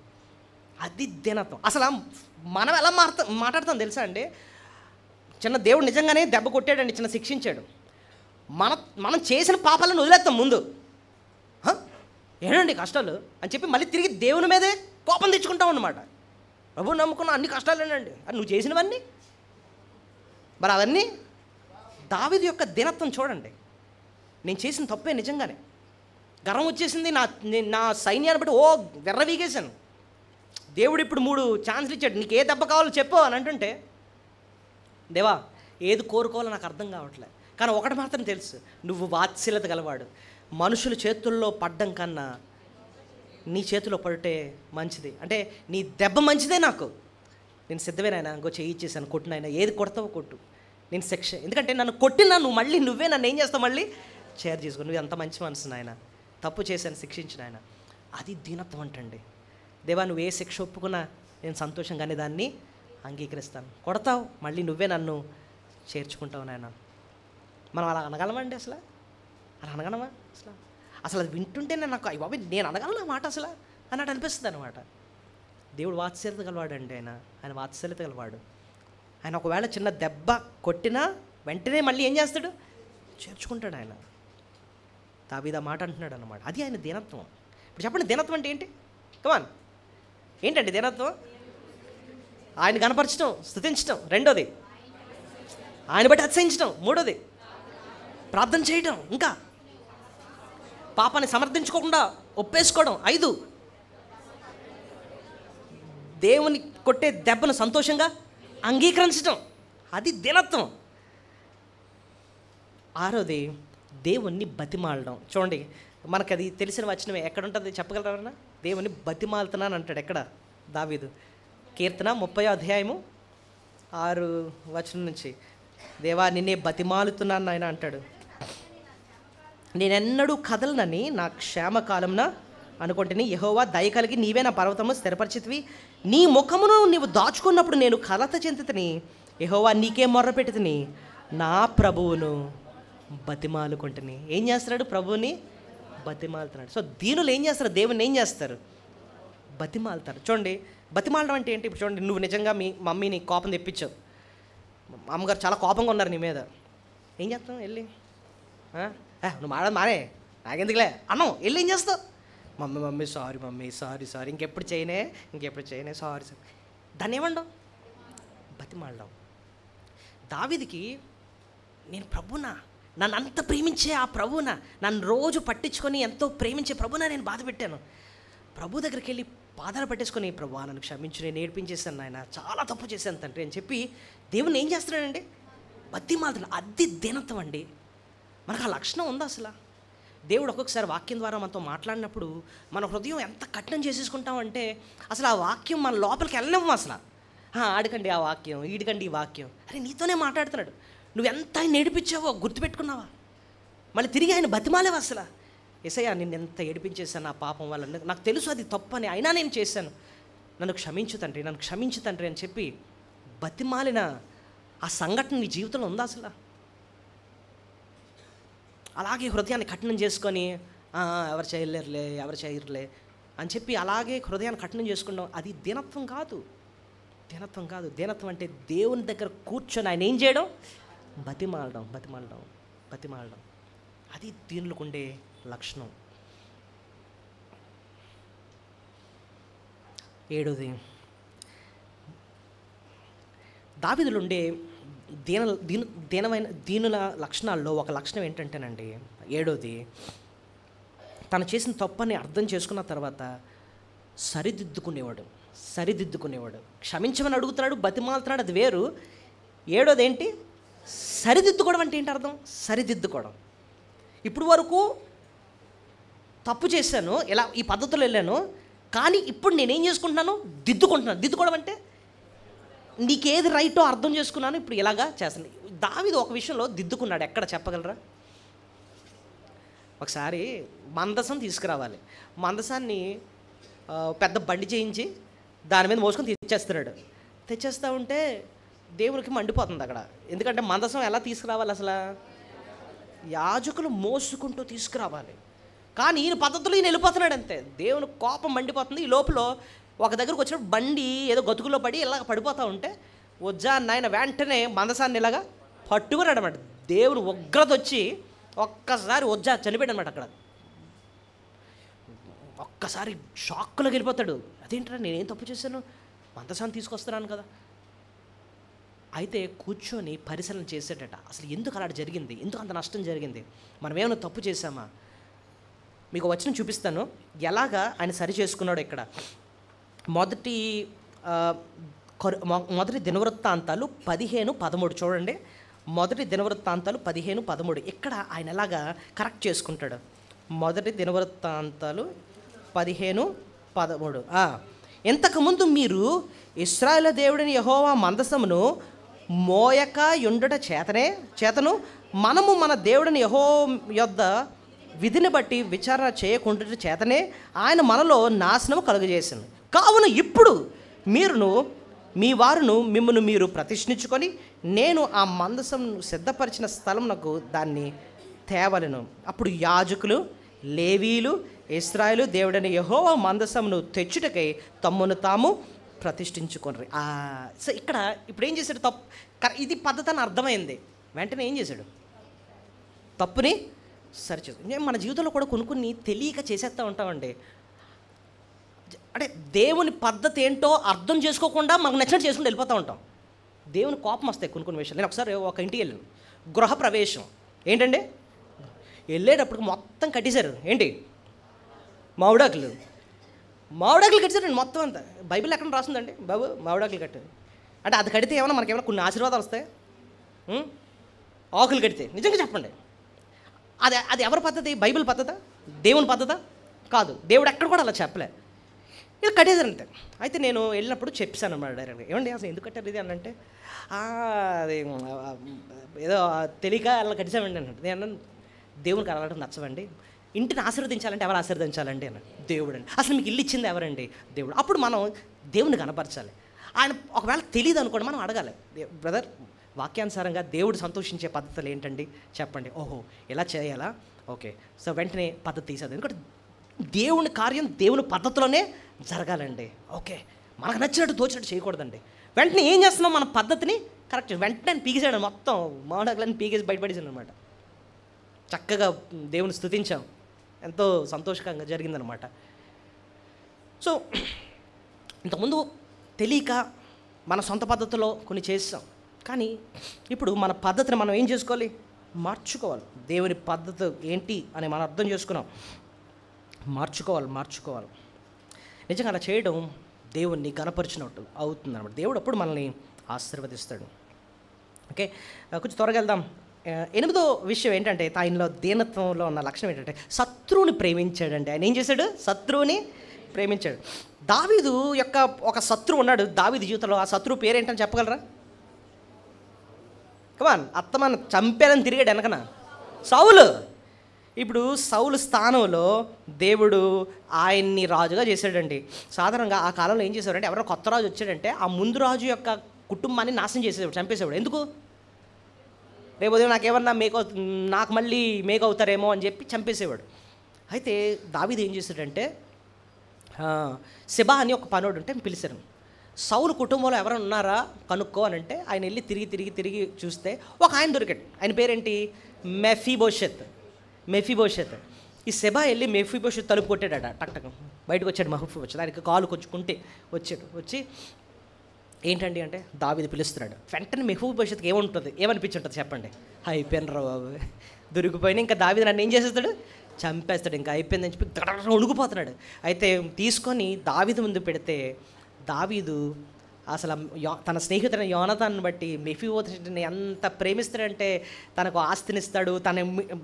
అది దీనత్వం. అసలు మనం ఎలా మాట్లాడతాం తెలుసా అండి? చిన్న దేవుడు నిజంగానే దెబ్బ కొట్టాడండి, చిన్న శిక్షించాడు. మనం చేసిన పాపాలను వదిలేస్తాం ముందు. ఏంటండి కష్టాలు అని చెప్పి మళ్ళీ తిరిగి దేవుని మీదే కోపం తెచ్చుకుంటాం అన్నమాట. ప్రభు నమ్ముకున్న అన్ని కష్టాలేనండి అది నువ్వు చేసినవన్నీ. మరి అవన్నీ దావీదు యొక్క దీనత్వం చూడండి. నేను చేసిన తప్పే, నిజంగానే గర్వం వచ్చేసింది, నా సైన్యాన్ని బట్టి వెర్రవీగేశాను. దేవుడు ఇప్పుడు 3 ఛాన్సులు ఇచ్చాడు, నీకు ఏ దెబ్బ కావాలో చెప్పు అని అంటుంటే, దేవా ఏది కోరుకోవాలో నాకు అర్థం కావట్లే, కానీ ఒకటి మాత్రం తెలుసు, నువ్వు వాత్సల్యత గలవాడు. మనుషుల చేతుల్లో పడ్డం కన్నా నీ చేతిలో పడితే మంచిది. అంటే నీ దెబ్బ మంచిదే, నాకు నేను సిద్ధమేనాయన, ఇంకో చెయ్యి ఇచ్చేసాను, కొట్టినైనా ఏది కొడతావో కొట్టు, నేను శిక్ష. ఎందుకంటే నన్ను కొట్టినా నువ్వే నన్ను ఏం చేస్తావు? మళ్ళీ షేర్ చేసుకో. నువ్వు ఎంత మంచి మనసు నాయన, తప్పు చేశాను శిక్షించిన ఆయన. అది దీనత్వం అంటండి. దేవా నువ్వు ఏ శిక్ష ఒప్పుకున్నా నేను సంతోషంగానే దాన్ని అంగీకరిస్తాను. కొడతావు మళ్ళీ నువ్వే నన్ను చేర్చుకుంటావు నాయన. మనం అలా అనగలమండి? అసలు అలా అనగలమా? అసలు అది వింటుంటేనే నాకు అయ్యి బాబు నేను అనగలను ఆ మాట అసలు అన్నట్టు అనిపిస్తుంది అనమాట. దేవుడు వాత్సల్యత గలవాడు అండి. ఆయన వాత్సల్యత గలవాడు. ఆయన ఒకవేళ చిన్న దెబ్బ కొట్టినా వెంటనే మళ్ళీ ఏం చేస్తాడు? చేర్చుకుంటాడు ఆయన. దావీదు మాట అంటున్నాడు అన్నమాట. అది ఆయన దీనత్వం. ఇప్పుడు చెప్పండి, దీనత్వం అంటే ఏంటి? కమాన్, ఏంటండి దీనత్వం? ఆయన కనపరచడం, స్తుతించడం రెండోది, ఆయన బట్టి అతిశయించడం మూడోది, ప్రార్థన చేయడం, ఇంకా పాపాన్ని సమర్థించుకోకుండా ఒప్పేసుకోవడం 5, దేవుని కొట్టే దెబ్బను సంతోషంగా అంగీకరించడం, అది దీనత్వం. 6వది దేవుణ్ణి బతిమాలడం. చూడండి మనకు అది తెలిసిన వచనమే. ఎక్కడ ఉంటుంది చెప్పగలరా? దేవుణ్ణి బతిమాలుతున్నాను అంటాడు. ఎక్కడ? దావీదు కీర్తన 30వ అధ్యాయము 6 వచనం నుంచి, దేవా నిన్నే బతిమాలుతున్నాను ఆయన అంటాడు. నేనెన్నడూ కదలనని నా క్షేమకాలంన అనుకుంటుని, యెహోవా దయ కలిగి నీవే నా పర్వతము స్థిరపరిచితివి, నీ ముఖమును నీవు దాచుకున్నప్పుడు నేను కలత చెందితిని. యెహోవా నీకే మొర్ర పెట్టుతిని, నా ప్రభువును బతిమాలుకుంటుని. ఏం చేస్తున్నాడు? ప్రభువుని బతిమాలుతున్నాడు. సో దీనులు ఏం చేస్తారు? దేవుని ఏం చేస్తారు? బతిమాలుతారు. చూడండి బతిమాలడం అంటే ఏంటి? ఇప్పుడు చూడండి, నువ్వు నిజంగా మీ మమ్మీని కోపం తెప్పించావు, అమ్మగారు చాలా కోపంగా ఉన్నారు నీ మీద, ఏం చేస్తావు? వెళ్ళి నువ్వు మానే నాకెందుకులే అన్నావు, వెళ్ళి ఏం చేస్తావు? మమ్మీ సారీ ఇంకెప్పుడు చేయనే సారీ. దాన్ని ఏమంటావు? బతిమాలడం. దావీదుకి నేను ప్రభునా, నన్ను అంత ప్రేమించే ఆ ప్రభునా, నన్ను రోజు పట్టించుకొని ఎంతో ప్రేమించే ప్రభునా నేను బాధ పెట్టాను. ప్రభు దగ్గరికి వెళ్ళి పాదాలు పట్టేసుకొని, ప్రభు నన్ను క్షమించు, నేను ఏడిపించేశాను నాయన, చాలా తప్పు చేశాను తండ్రి అని చెప్పి దేవుని ఏం చేస్తున్నాడండి? బతిమాలుతున్నాడు. అది దీనత్వం అండి. మనకు ఆ లక్షణం ఉందా అసలు? దేవుడు ఒక్కొక్కసారి వాక్యం ద్వారా మనతో మాట్లాడినప్పుడు మన హృదయం ఎంత కఠినం చేసేసుకుంటామంటే అసలు ఆ వాక్యం మన లోపలికి వెళ్ళలేము అసలు. ఆడికండి ఆ వాక్యం, ఈడికండి ఈ వాక్యం. అరే నీతోనే మాట్లాడుతున్నాడు, నువ్వెంత ఆయన ఏడిపించావో గుర్తుపెట్టుకున్నావా? మళ్ళీ తిరిగి ఆయన బతిమాలేవా? అసలు యేసయ్యా నిన్ను ఎంత ఏడిపించేశాను నా పాపం వల్ల, నాకు తెలుసు అది తప్పని, అయినా నేను చేశాను, నన్ను క్షమించు తండ్రి అని చెప్పి బతిమాలిన ఆ సంఘటన నీ జీవితంలో ఉందా అసలు? అలాగే హృదయాన్ని కఠినం చేసుకొని ఎవరు చేయలేరులే అని చెప్పి అలాగే హృదయాన్ని కఠినం చేసుకుంటాం. అది దీనత్వం కాదు. దీనత్వం అంటే దేవుని దగ్గర కూర్చొని ఆయన ఏం చేయడం? బతిమాలడం. అది దీనులకు ఉండే లక్షణం. 7ది, దావీదులో ఉండే దీనుల లక్షణాల్లో ఒక లక్షణం ఏంటంటేనండి, 7ది, తను చేసిన తప్పని అర్థం చేసుకున్న తర్వాత సరిదిద్దుకునేవాడు. క్షమించమని అడుగుతున్నాడు, బతిమాలుతున్నాడు, అది వేరు. 7ది ఏంటి? సరిదిద్దుకోవడం. అంటే ఏంటి అర్థం? సరిదిద్దుకోవడం. ఇప్పుడు వరకు తప్పు చేశాను, ఇలా ఈ పద్ధతిలో వెళ్ళాను, కానీ ఇప్పుడు నేనేం చేసుకుంటున్నాను? దిద్దుకోవడం అంటే నీకేది రైటో అర్థం చేసుకున్నాను, ఇప్పుడు ఇలాగా చేస్తాను. దావీదు ఒక విషయంలో దిద్దుకున్నాడు. ఎక్కడ చెప్పగలరా? ఒకసారి మందసం తీసుకురావాలి. మందసాన్ని పెద్ద బండి చేయించి దాని మీద మోసుకొని తెచ్చేస్తూ ఉంటే దేవునికి మండిపోతుంది అక్కడ. ఎందుకంటే మందసం ఎలా తీసుకురావాలి? అసలు యాజకులు మోసుకుంటూ తీసుకురావాలి. కానీ ఈయన పద్ధతిలో ఈయన వెళ్ళిపోతున్నాడు అంతే. దేవుని కోపం మండిపోతుంది. ఈ లోపల ఒక దగ్గరకు వచ్చినప్పుడు బండి ఏదో గతుకుల్లో పడి ఇలాగ పడిపోతూ ఉంటే ఆయన వెంటనే మందసాన్ని ఇలాగా పట్టుకున్నాడు అనమాట. దేవుని ఉగ్రత వచ్చి ఒక్కసారి చనిపోయాడు అనమాట. అక్కడ ఒక్కసారి షాక్లోకి వెళ్ళిపోతాడు. అదేంటరా, నేనేం తప్పు చేశాను? మందసాన్ని తీసుకొస్తున్నాను కదా. అయితే కూర్చొని పరిశీలన చేసేటట, అసలు ఎందుకు అలా జరిగింది, ఎందుకు అంత నష్టం జరిగింది, మనం ఏమైనా తప్పు చేశామా? మీకు వచనం చూపిస్తాను ఎలాగా ఆయన సరి చేసుకున్నాడు. ఇక్కడ మొదటి దినవృత్తాంతాలు 15:13 చూడండి. మొదటి దినవృత్తాంతాలు 15:13 ఇక్కడ ఆయన ఎలాగా కరెక్ట్ చేసుకుంటాడు. మొదటి దినవృత్తాంతాలు 15:13. ఇంతకుముందు మీరు ఇశ్రాయేలు దేవుడిని యెహోవా మందసమును మోయక యుండుట చేతను మనము మన దేవుడిని యెహోవా యొద్ద విధిని బట్టి విచారణ చేయకుండా చేతనే ఆయన మనలో నాశనము కలుగజేసింది. కావున ఇప్పుడు మీరును మీ వారును మిమ్మల్ని మీరు ప్రతిష్ఠించుకొని నేను ఆ మందసం సిద్ధపరిచిన స్థలమునకు దాన్ని తేవలను. అప్పుడు యాజకులు, లేవీలు ఇశ్రాయేలు దేవుడని యెహోవా మందసమును తెచ్చుటకై తమ్మును తాము ప్రతిష్ఠించుకొనరు. సో ఇక్కడ ఇప్పుడు ఏం చేశాడు? ఇది పద్ధతి అని అర్థమైంది. వెంటనే ఏం చేశాడు? తప్పుని సరిచేసు. మన జీవితంలో కూడా కొన్ని తెలియక చేసేస్తూ ఉంటామండి. అంటే దేవుని పద్ధతి ఏంటో అర్థం చేసుకోకుండా మనకు నచ్చినట్టు చేసుకుంటూ వెళ్ళిపోతూ ఉంటాం. దేవుని కోపం వస్తాయి కొన్ని విషయాలు. నేను ఒకసారి ఒక ఇంటికి వెళ్ళాను, గృహప్రవేశం. ఏంటండి, వెళ్ళేటప్పుడు మొత్తం కట్టేశారు. ఏంటి? మామిడాకులు కట్టేశారండి మొత్తం అంతా. బైబిల్ ఎక్కడ రాస్తుందండి బాబు మామిడాకులు కట్టారు అంటే? అది కడితే ఏమన్నా మనకేమైనా కొన్ని ఆశీర్వాదాలు వస్తాయి? ఆకులు కడితే నిజంగా చెప్పండి, అది ఎవరి పద్ధతి? బైబిల్ పద్ధత? దేవుని పద్ధత? కాదు. దేవుడు ఎక్కడ కూడా అలా చెప్పలే. ఇది కట్టేశారంతే. అయితే నేను వెళ్ళినప్పుడు చెప్పాను అన్నమాట డైరెక్ట్గా, ఏమండి అసలు ఎందుకు కట్టారు ఇది అని అంటే, అది ఏదో తెలియక అలా కట్టేసామండి అన్నట్టు. నేను అన్నాను, దేవునికి అలాంటి నచ్చవండి. ఇంటిని ఆశీర్వదించాలంటే ఎవరు ఆశీర్వదించాలండి అన్నాడు. దేవుడు అండి. అసలు మీకు ఇల్లు ఇచ్చింది ఎవరండి? దేవుడు. అప్పుడు మనం దేవుని కనపరచాలి. ఆయన ఒకవేళ తెలియదు అనుకోండి, మనం అడగాలి, బ్రదర్ వాక్యానుసారంగా దేవుడు సంతోషించే పద్ధతులు ఏంటండి చెప్పండి. ఓహో ఇలా చేయాలా, ఓకే. సో వెంటనే పద్ధతి తీసేది. ఎందుకంటే దేవుని కార్యం దేవుని పద్ధతిలోనే జరగాలండి. ఓకే, మనకు నచ్చినట్టు తోచినట్టు చేయకూడదండి. వెంటనే ఏం చేస్తున్నాం? మన పద్ధతిని కరెక్ట్ వెంటనే పీకేసాడు, మొత్తం మామిడాకులన్నీ పీకేసి బయటపడేసాడు అనమాట. చక్కగా దేవుని స్తుతించాం, ఎంతో సంతోషంగా జరిగిందనమాట. సో ఇంతకుముందు తెలియక మన సొంత పద్ధతిలో కొన్ని చేస్తాం, కానీ ఇప్పుడు మన పద్ధతిని మనం ఏం చేసుకోవాలి? మార్చుకోవాలి. దేవుని పద్ధతి ఏంటి అని మనం అర్థం చేసుకున్నాం, మార్చుకోవాలి. నిజంగా అలా చేయడం దేవుణ్ణి గణపరిచినట్టు అవుతుంది అనమాట. దేవుడు అప్పుడు మనల్ని ఆశీర్వదిస్తాడు. ఓకే, కొంచెం త్వరగా వెళ్దాం. 8వ విషయం ఏంటంటే, ఆయనలో దీనత్వంలో ఉన్న లక్షణం ఏంటంటే శత్రువుని ప్రేమించాడండి. ఆయన ఏం చేశాడు? శత్రువుని ప్రేమించాడు. దావీదు యొక్క ఒక శత్రువు ఉన్నాడు దావీదు జీవితంలో. ఆ శత్రువు పేరేంటని చెప్పగలరా? కమాన్, అత్తమాన చంపేదని తిరిగాడు వెనకన సౌలు. ఇప్పుడు సౌలు స్థానంలో దేవుడు ఆయన్ని రాజుగా చేశాడండి. సాధారణంగా ఆ కాలంలో ఏం చేశారంటే, ఎవరైనా కొత్త రాజు వచ్చాడంటే ఆ ముందు రాజు యొక్క కుటుంబాన్ని నాశనం చేసేవాడు, చంపేసేవాడు. ఎందుకు? రేపు ఉదయం నాకేమన్నా నాకు మళ్ళీ అవుతారేమో అని చెప్పి చంపేసేవాడు. అయితే దావీదు ఏం చేశాడంటే, సెబా అని ఒక పనోడు ఉంటే పిలిచారు. సౌలు కుటుంబంలో ఎవరైనా ఉన్నారా కనుక్కో అని అంటే ఆయన వెళ్ళి తిరిగి చూస్తే ఒక ఆయన దొరికాడు. ఆయన పేరేంటి? మెఫీబోషెత్. ఈ సెబా వెళ్ళి మెఫీబోషెత్ తలుపు కొట్టాడట. టక్ బయటకు వచ్చాడు మెఫీబోషెత్. ఆయనకి కాలు కొచ్చుకుంటే వచ్చి ఏంటండి అంటే దావీదు పిలుస్తున్నాడు. వెంటనే మెఫీబోషెత్కి ఏమనిపించుంటుంది చెప్పండి? అయిపోయాను రా బాబు, దొరికిపోయినా ఇంకా దావీదు నన్ను ఏం చేసేస్తాడు? చంపేస్తాడు, ఇంకా అయిపోయిందని చెప్పి గడగడ ఉణుకుపోతున్నాడు. అయితే తీసుకొని దావీదు ముందు పెడితే దావీదు అసలు తన స్నేహితుడైన యోనాతాన్ని బట్టి మెఫీబోషెత్ని ఎంత ప్రేమిస్తాడంటే తనకు ఆస్తినిస్తాడు.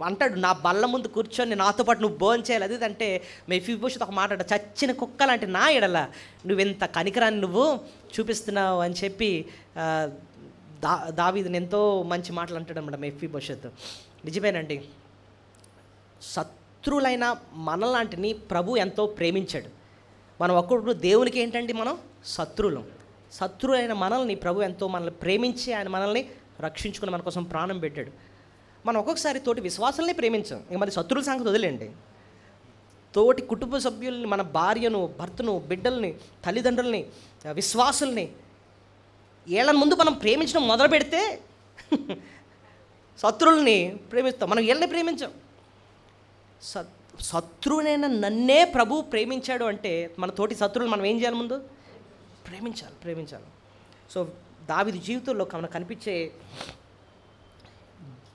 అంటాడు, నా బల్ల ముందు కూర్చొని నాతో పాటు నువ్వు భోజనం చేయాలి. అది అంటే మెఫీబోషెత్ ఒక మాట, చచ్చిన కుక్క లాంటి నా ఎడల నువ్వెంత కనికరాన్ని నువ్వు చూపిస్తున్నావు అని చెప్పి దావీదుని ఎంతో మంచి మాటలు అంటాడు అన్నమాట మెఫీబోషెత్. నిజమేనండి, శత్రువులైన మనలాంటిని ప్రభు ఎంతో ప్రేమించాడు. మనం ఒక్కడు దేవునికి ఏంటండి, మనం శత్రువులైన మనల్ని ప్రభు ఎంతో మనల్ని ప్రేమించి ఆయన మనల్ని రక్షించుకుని మన కోసం ప్రాణం పెట్టాడు. మనం ఒక్కొక్కసారి తోటి విశ్వాసాలని ప్రేమించాం, ఇంక మరి శత్రువుల సంగతి వదిలేండి. తోటి కుటుంబ సభ్యుల్ని, మన భార్యను, భర్తను, బిడ్డల్ని, తల్లిదండ్రుల్ని, విశ్వాసుల్ని ఏళ్ళ ముందు మనం ప్రేమించడం మొదలు పెడితే శత్రువుల్ని ప్రేమిస్తాం. మనం వీళ్ళని ప్రేమించాం. శత్రువునైనా నన్నే ప్రభు ప్రేమించాడు అంటే మన తోటి శత్రువులు మనం ఏం చేయాలి? ముందు ప్రేమించాలి. సో దావీదు జీవితంలో మనకు కనిపించే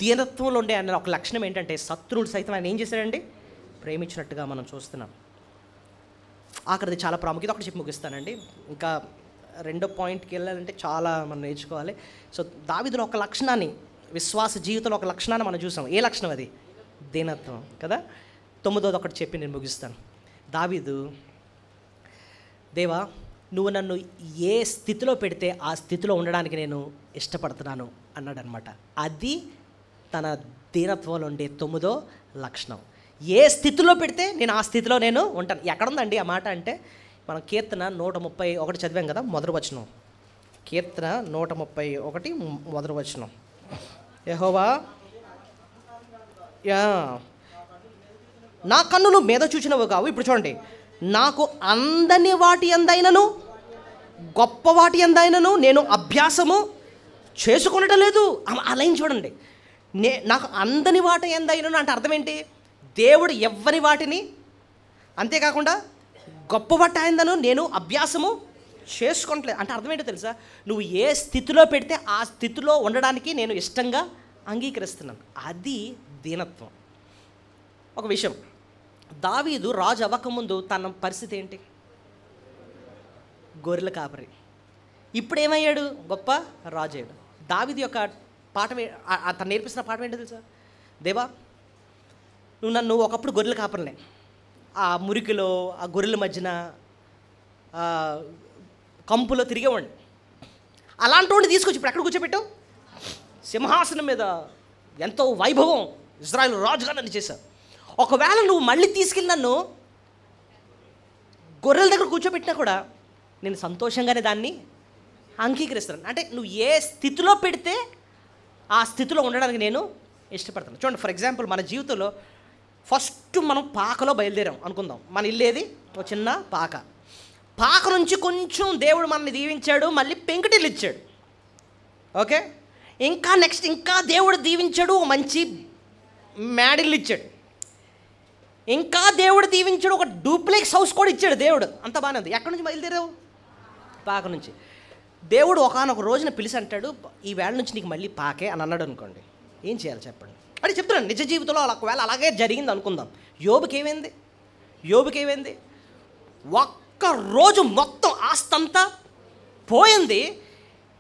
దీనత్వంలో ఉండే ఆయన ఒక లక్షణం ఏంటంటే శత్రువులు సైతం ఆయన ఏం చేశాడండి? ప్రేమించినట్టుగా మనం చూస్తున్నాం. ఆఖరిది చాలా ప్రాముఖ్యత, ఒకటి చెప్పి ముగిస్తానండి. ఇంకా రెండో పాయింట్కి వెళ్ళాలంటే చాలా మనం నేర్చుకోవాలి. సో దావీదులో ఒక లక్షణాన్ని, విశ్వాస జీవితంలో ఒక లక్షణాన్ని మనం చూసాం. ఏ లక్షణం అది? దీనత్వం కదా. 9వ ఒకటి చెప్పి నేను ముగిస్తాను. దావీదు, దేవా నువ్వు నన్ను ఏ స్థితిలో పెడితే ఆ స్థితిలో ఉండడానికి నేను ఇష్టపడుతున్నాను అన్నాడు అనమాట. అది తన దీనత్వంలో ఉండే 9వ లక్షణం. ఏ స్థితిలో పెడితే నేను ఆ స్థితిలో నేను ఉంటాను. ఎక్కడుందండి ఆ మాట అంటే మనం కీర్తన 131 చదివాం కదా, మొదటి వచనం. కీర్తన 131 మొదటి వచనం. యెహోవా నా కన్నులు మీద చూచినవి కావు. ఇప్పుడు చూడండి, నాకు అందని వాటి అందైనను గొప్ప వాటి అందైనను నేను అభ్యాసము చేసుకునటం లేదు. ఆ లైన్ చూడండి, నాకు అందని వాటి అందైనను అంటే అర్థం ఏంటి? దేవుడు ఎవ్వని వాటిని, అంతేకాకుండా గొప్ప వాటి అయిందను నేను అభ్యాసము చేసుకుంటలేదు అంటే అర్థం ఏంటో తెలుసా? నువ్వు ఏ స్థితిలో పెడితే ఆ స్థితిలో ఉండడానికి నేను ఇష్టంగా అంగీకరిస్తున్నాను. అది దీనత్వం. ఒక విషయం, దావీదు రాజు అవ్వకముందు తన పరిస్థితి ఏంటి? గొర్రెల కాపరి. ఇప్పుడు ఏమయ్యాడు? గొప్ప రాజు అయ్యాడు. దావీదు యొక్క పాఠం, తను నేర్పిస్తున్న పాఠం ఏంటో తెలుసా? దేవా నువ్వు నన్ను ఒకప్పుడు గొర్రెల కాపరినే, ఆ మురికిలో ఆ గొర్రెల మధ్యన కంపులో తిరిగేవాడిని. అలాంటి వాడిని తీసుకొచ్చి ఇప్పుడు ఎక్కడ కూర్చోబెట్టావు? సింహాసనం మీద ఎంతో వైభవం, ఇజ్రాయేలు రాజుగా నన్ను చేశావు. ఒకవేళ నువ్వు మళ్ళీ తీసుకెళ్ళి నన్ను గొర్రెల దగ్గర కూర్చోబెట్టినా కూడా నేను సంతోషంగానే దాన్ని అంగీకరిస్తాను. అంటే నువ్వు ఏ స్థితిలో పెడితే ఆ స్థితిలో ఉండడానికి నేను ఇష్టపడతాను. చూడండి, ఫర్ ఎగ్జాంపుల్ మన జీవితంలో ఫస్ట్ మనం పాకలో బయలుదేరాం అనుకుందాం. మన ఇల్లేది? ఒక చిన్న పాక నుంచి కొంచెం దేవుడు మనల్ని దీవించాడు, మళ్ళీ పెంకుటిల్లు ఇచ్చాడు. ఓకే, ఇంకా నెక్స్ట్ ఇంకా దేవుడు దీవించాడు, ఒక మంచి మేడిల్లు ఇచ్చాడు. ఇంకా దేవుడు దీవించాడు, ఒక డూప్లెక్స్ హౌస్ కూడా ఇచ్చాడు దేవుడు. అంత బాగానే ఉంది. ఎక్కడి నుంచి బయలుదేరావు? పాక నుంచి. దేవుడు ఒకనొక రోజున పిలిచి అంటాడు, ఈ వేళ నుంచి నీకు మళ్ళీ పాకే అని అన్నాడు అనుకోండి, ఏం చేయాలి చెప్పండి? అంటే చెప్తున్నాను, నిజ జీవితంలో ఒకవేళ అలాగే జరిగింది అనుకుందాం. యోబుకి ఏమైంది? ఒక్క రోజు మొత్తం ఆస్తంతా పోయింది.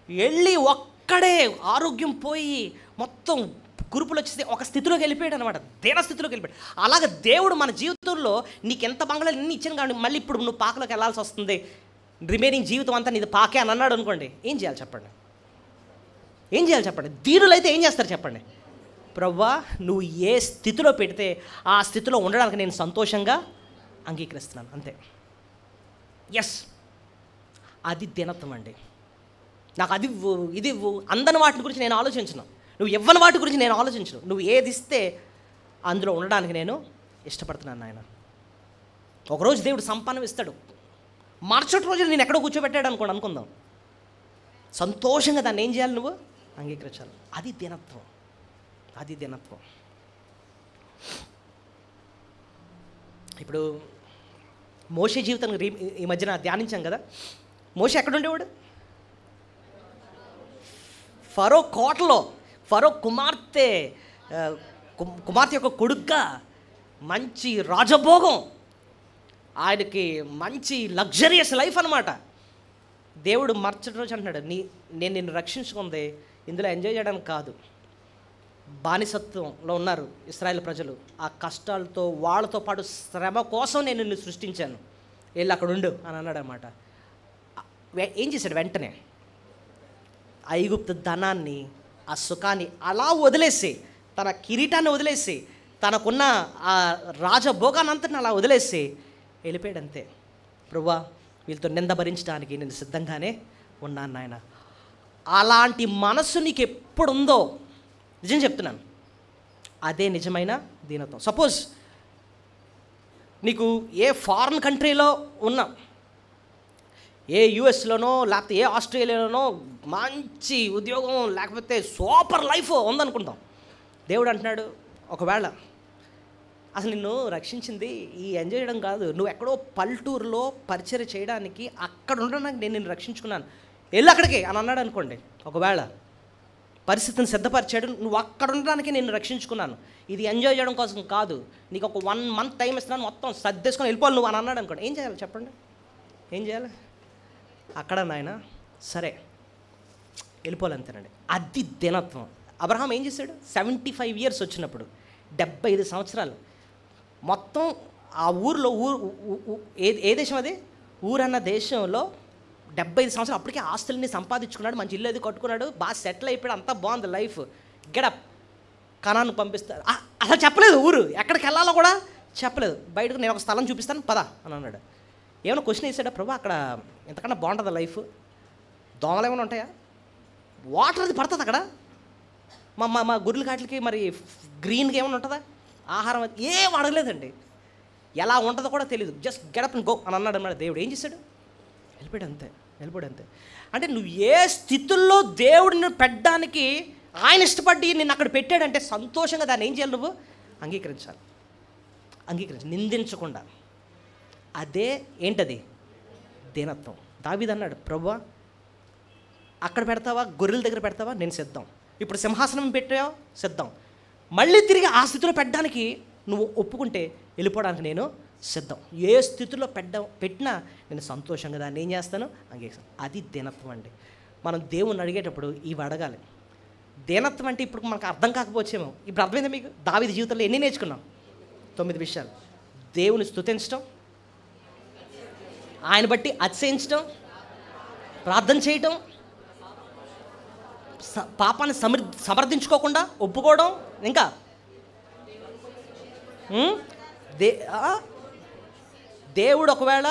వెళ్ళి ఒక్కడే ఆరోగ్యం పోయి మొత్తం కురుపులు వచ్చేసి ఒక స్థితిలోకి వెళ్ళిపోయాడు అనమాట, దీన స్థితిలోకి వెళ్ళిపోయాడు. అలాగే దేవుడు మన జీవితంలో నీకు ఎంత బంగాళాలు ఎన్ని ఇచ్చాను కానీ మళ్ళీ ఇప్పుడు నువ్వు పాకలోకి వెళ్ళాల్సి వస్తుంది, రిమైనింగ్ జీవితం అంతా నీది పాకే అని అన్నాడు అనుకోండి, ఏం చేయాలి చెప్పండి? దీనులైతే ఏం చేస్తారు చెప్పండి? ప్రభువా నువ్వు ఏ స్థితిలో పెడితే ఆ స్థితిలో ఉండడానికి నేను సంతోషంగా అంగీకరిస్తున్నాను, అంతే. ఎస్, అది దీనత్వం అండి. నాకు అది ఇవ్వు, ఇది ఇవ్వు, అందని వాటి గురించి నేను ఆలోచించను. నువ్వు ఇవ్వని వాటి గురించి నేను ఆలోచించను. నువ్వు ఏది ఇస్తే అందులో ఉండడానికి నేను ఇష్టపడుతున్నాను నాయన. ఒకరోజు దేవుడు సంపాదన ఇస్తాడు, మరుసటి రోజు నేను ఎక్కడో కూర్చోబెట్టాడు అనుకుందాం. సంతోషంగా దాన్ని ఏం చేయాలి? నువ్వు అంగీకరించాలి. అది దీనత్వం. అది దీనత్వం. ఇప్పుడు మోషే జీవితం ఈ మధ్యన ధ్యానించాం కదా. మోషే ఎక్కడ ఉండేవాడు? ఫరో కోటలో, ఫరో కుమార్తె యొక్క కొడుగ్గా మంచి రాజభోగం, ఆయనకి మంచి లగ్జరియస్ లైఫ్ అనమాట. దేవుడు మరుసటి రోజు అంటున్నాడు, నేను నిన్ను రక్షించుకుంది ఇందులో ఎంజాయ్ చేయడానికి కాదు. బానిసత్వంలో ఉన్నారు ఇశ్రాయేల్ ప్రజలు, ఆ కష్టాలతో వాళ్ళతో పాటు శ్రమ కోసం నేను నిన్ను సృష్టించాను, వెళ్ళి అక్కడ ఉండు అని అన్నాడు అనమాట. ఏం చేశాడు? వెంటనే ఐగుప్తు ధనాన్ని, ఆ సుఖాన్ని అలా వదిలేసి, తన కిరీటాన్ని వదిలేసి, తనకున్న ఆ రాజభోగాన్ని అంతటిని అలా వదిలేసి వెళ్ళిపోయాడు అంతే. ప్రభువా, వీళ్ళతో నింద భరించడానికి నేను సిద్ధంగానే ఉన్నాను నాయన. అలాంటి మనసు నీకు ఎప్పుడుందో, నిజం చెప్తున్నాను, అదే నిజమైన దీనత్వం. సపోజ్ నీకు ఏ ఫారిన్ కంట్రీలో ఉన్నా, ఏ యుఎస్లోనో లేకపోతే ఏ ఆస్ట్రేలియాలోనో మంచి ఉద్యోగం లేకపోతే సూపర్ లైఫ్ ఉందనుకుంటాం. దేవుడు అంటున్నాడు, ఒకవేళ అసలు నిన్ను రక్షించింది ఈ ఎంజాయ్ చేయడం కాదు, నువ్వు ఎక్కడో పల్లెటూరులో పరిచర్య చేయడానికి, అక్కడ ఉండడానికి నేను నిన్ను రక్షించుకున్నాను, వెళ్ళి అక్కడికి అని అన్నాడు అనుకోండి. ఒకవేళ పరిస్థితిని సిద్ధపరిచాడు, నువ్వు అక్కడ ఉండడానికి నేను రక్షించుకున్నాను, ఇది ఎంజాయ్ చేయడం కోసం కాదు, నీకు ఒక 1 month టైం ఇస్తున్నాను, మొత్తం సర్దేసుకొని వెళ్ళిపోవాలి నువ్వు అని అన్నాడు అనుకోండి. ఏం చేయాలి చెప్పండి? ఏం చేయాలి? అక్కడ నాయన సరే వెళ్ళిపోవాలి అంతేనండి. అది దినత్వం. అబ్రహాం ఏం చేశాడు? 75 years వచ్చినప్పుడు, 75 సంవత్సరాలు మొత్తం ఆ ఊరిలో, ఏ దేశం అది? ఊరన్న దేశంలో 75 సంవత్సరాలు అప్పటికే ఆస్తుల్ని సంపాదించుకున్నాడు, మంచి ఇల్లు అది కట్టుకున్నాడు, బాగా సెటిల్ అయిపోయాడు, అంతా బాగుంది లైఫ్. గెడప్ కనాను పంపిస్తారు. అసలు చెప్పలేదు, ఊరు ఎక్కడికి వెళ్ళాలో కూడా చెప్పలేదు. బయటకు నేను ఒక స్థలం చూపిస్తాను పద అని అన్నాడు. ఏమైనా క్వశ్చన్ వేసాడా? ప్రభు అక్కడ ఎంతకన్నా బాగుంటుందా లైఫ్? దోమలు ఏమైనా ఉంటాయా? వాటర్ అది పడుతుంది అక్కడ? మా గుర్రెల కాట్లకి మరి గ్రీన్గా ఏమైనా ఉంటుందా? ఆహారం అది ఏం అడగలేదండి. ఎలా ఉంటుందో కూడా తెలియదు. జస్ట్ గెడప్ గో అని అన్నాడు అన్నమాట. దేవుడు ఏం చేశాడు? వెళ్ళిపోయాడు అంతే. అంటే నువ్వు ఏ స్థితుల్లో దేవుడిని పెట్టడానికి ఆయన ఇష్టపడి నిన్ను అక్కడ పెట్టాడంటే సంతోషంగా దాన్ని ఏం చేయాలి? నువ్వు అంగీకరించాలి. నిందించకుండా. అదే ఏంటది? దీనత్వం. దావీదు అన్నాడు, ప్రభువా అక్కడ పెడతావా? గొర్రెల దగ్గర పెడతావా? నేను సిద్ధం. ఇప్పుడు సింహాసనం పెట్టావా? సిద్ధం. మళ్ళీ తిరిగి ఆ స్థితిలో పెట్టడానికి నువ్వు ఒప్పుకుంటే వెళ్ళిపోవడానికి నేను సిద్ధం. ఏ స్థితిలో పెట్టినా నేను సంతోషంగా దాన్ని ఏం చేస్తాను? అంగీకరిస్తాను. అది దీనత్వం అండి. మనం దేవుణ్ణి అడిగేటప్పుడు ఇవి అడగాలి. దీనత్వం అంటే ఇప్పుడు మనకు అర్థం కాకపోవచ్చేమో. ఇప్పుడు అర్థమైందా మీకు? దావీదు జీవితంలో ఎన్ని నేర్చుకున్నాం? 9 విషయాలు. దేవుని స్తుతించడం, ఆయన బట్టి అతిశయించడం, ప్రార్థన చేయటం, పాపాన్ని సమర్థించుకోకుండా ఒప్పుకోవడం, ఇంకా దేవుడు ఒకవేళ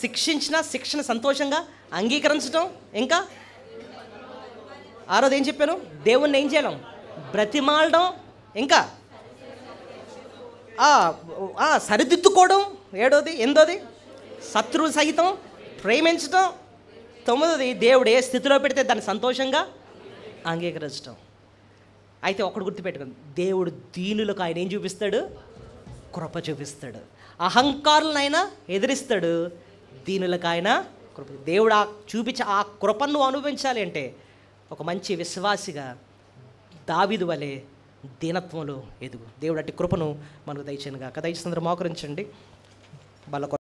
శిక్షించిన శిక్షణ సంతోషంగా అంగీకరించడం, ఇంకా 6వది ఏం చెప్పాను? దేవుణ్ణి ఏం చేయడం? బ్రతిమాలడం, ఇంకా సరిదిద్దుకోవడం, 7వది 8వది శత్రువు సహితం ప్రేమించడం, 9వది దేవుడు ఏ స్థితిలో పెడితే దాన్ని సంతోషంగా అంగీకరించడం. అయితే ఒకటి గుర్తుపెట్టుకోండి, దేవుడు దీనులకు ఆయన ఏం చూపిస్తాడు? కృప చూపిస్తాడు. అహంకారులనైనా ఎదిరిస్తాడు, దీనులకు ఆయన కృప. దేవుడు చూపించే ఆ కృపను నువ్వు అనుభవించాలి అంటే ఒక మంచి విశ్వాసిగా దావీదు వలె దీనత్వంలో ఎదుగు. దేవుడు అట్టి కృపను మనకు దయచేయనుగాక. దయచేసి అందరూ మోకరించండి. వాళ్ళ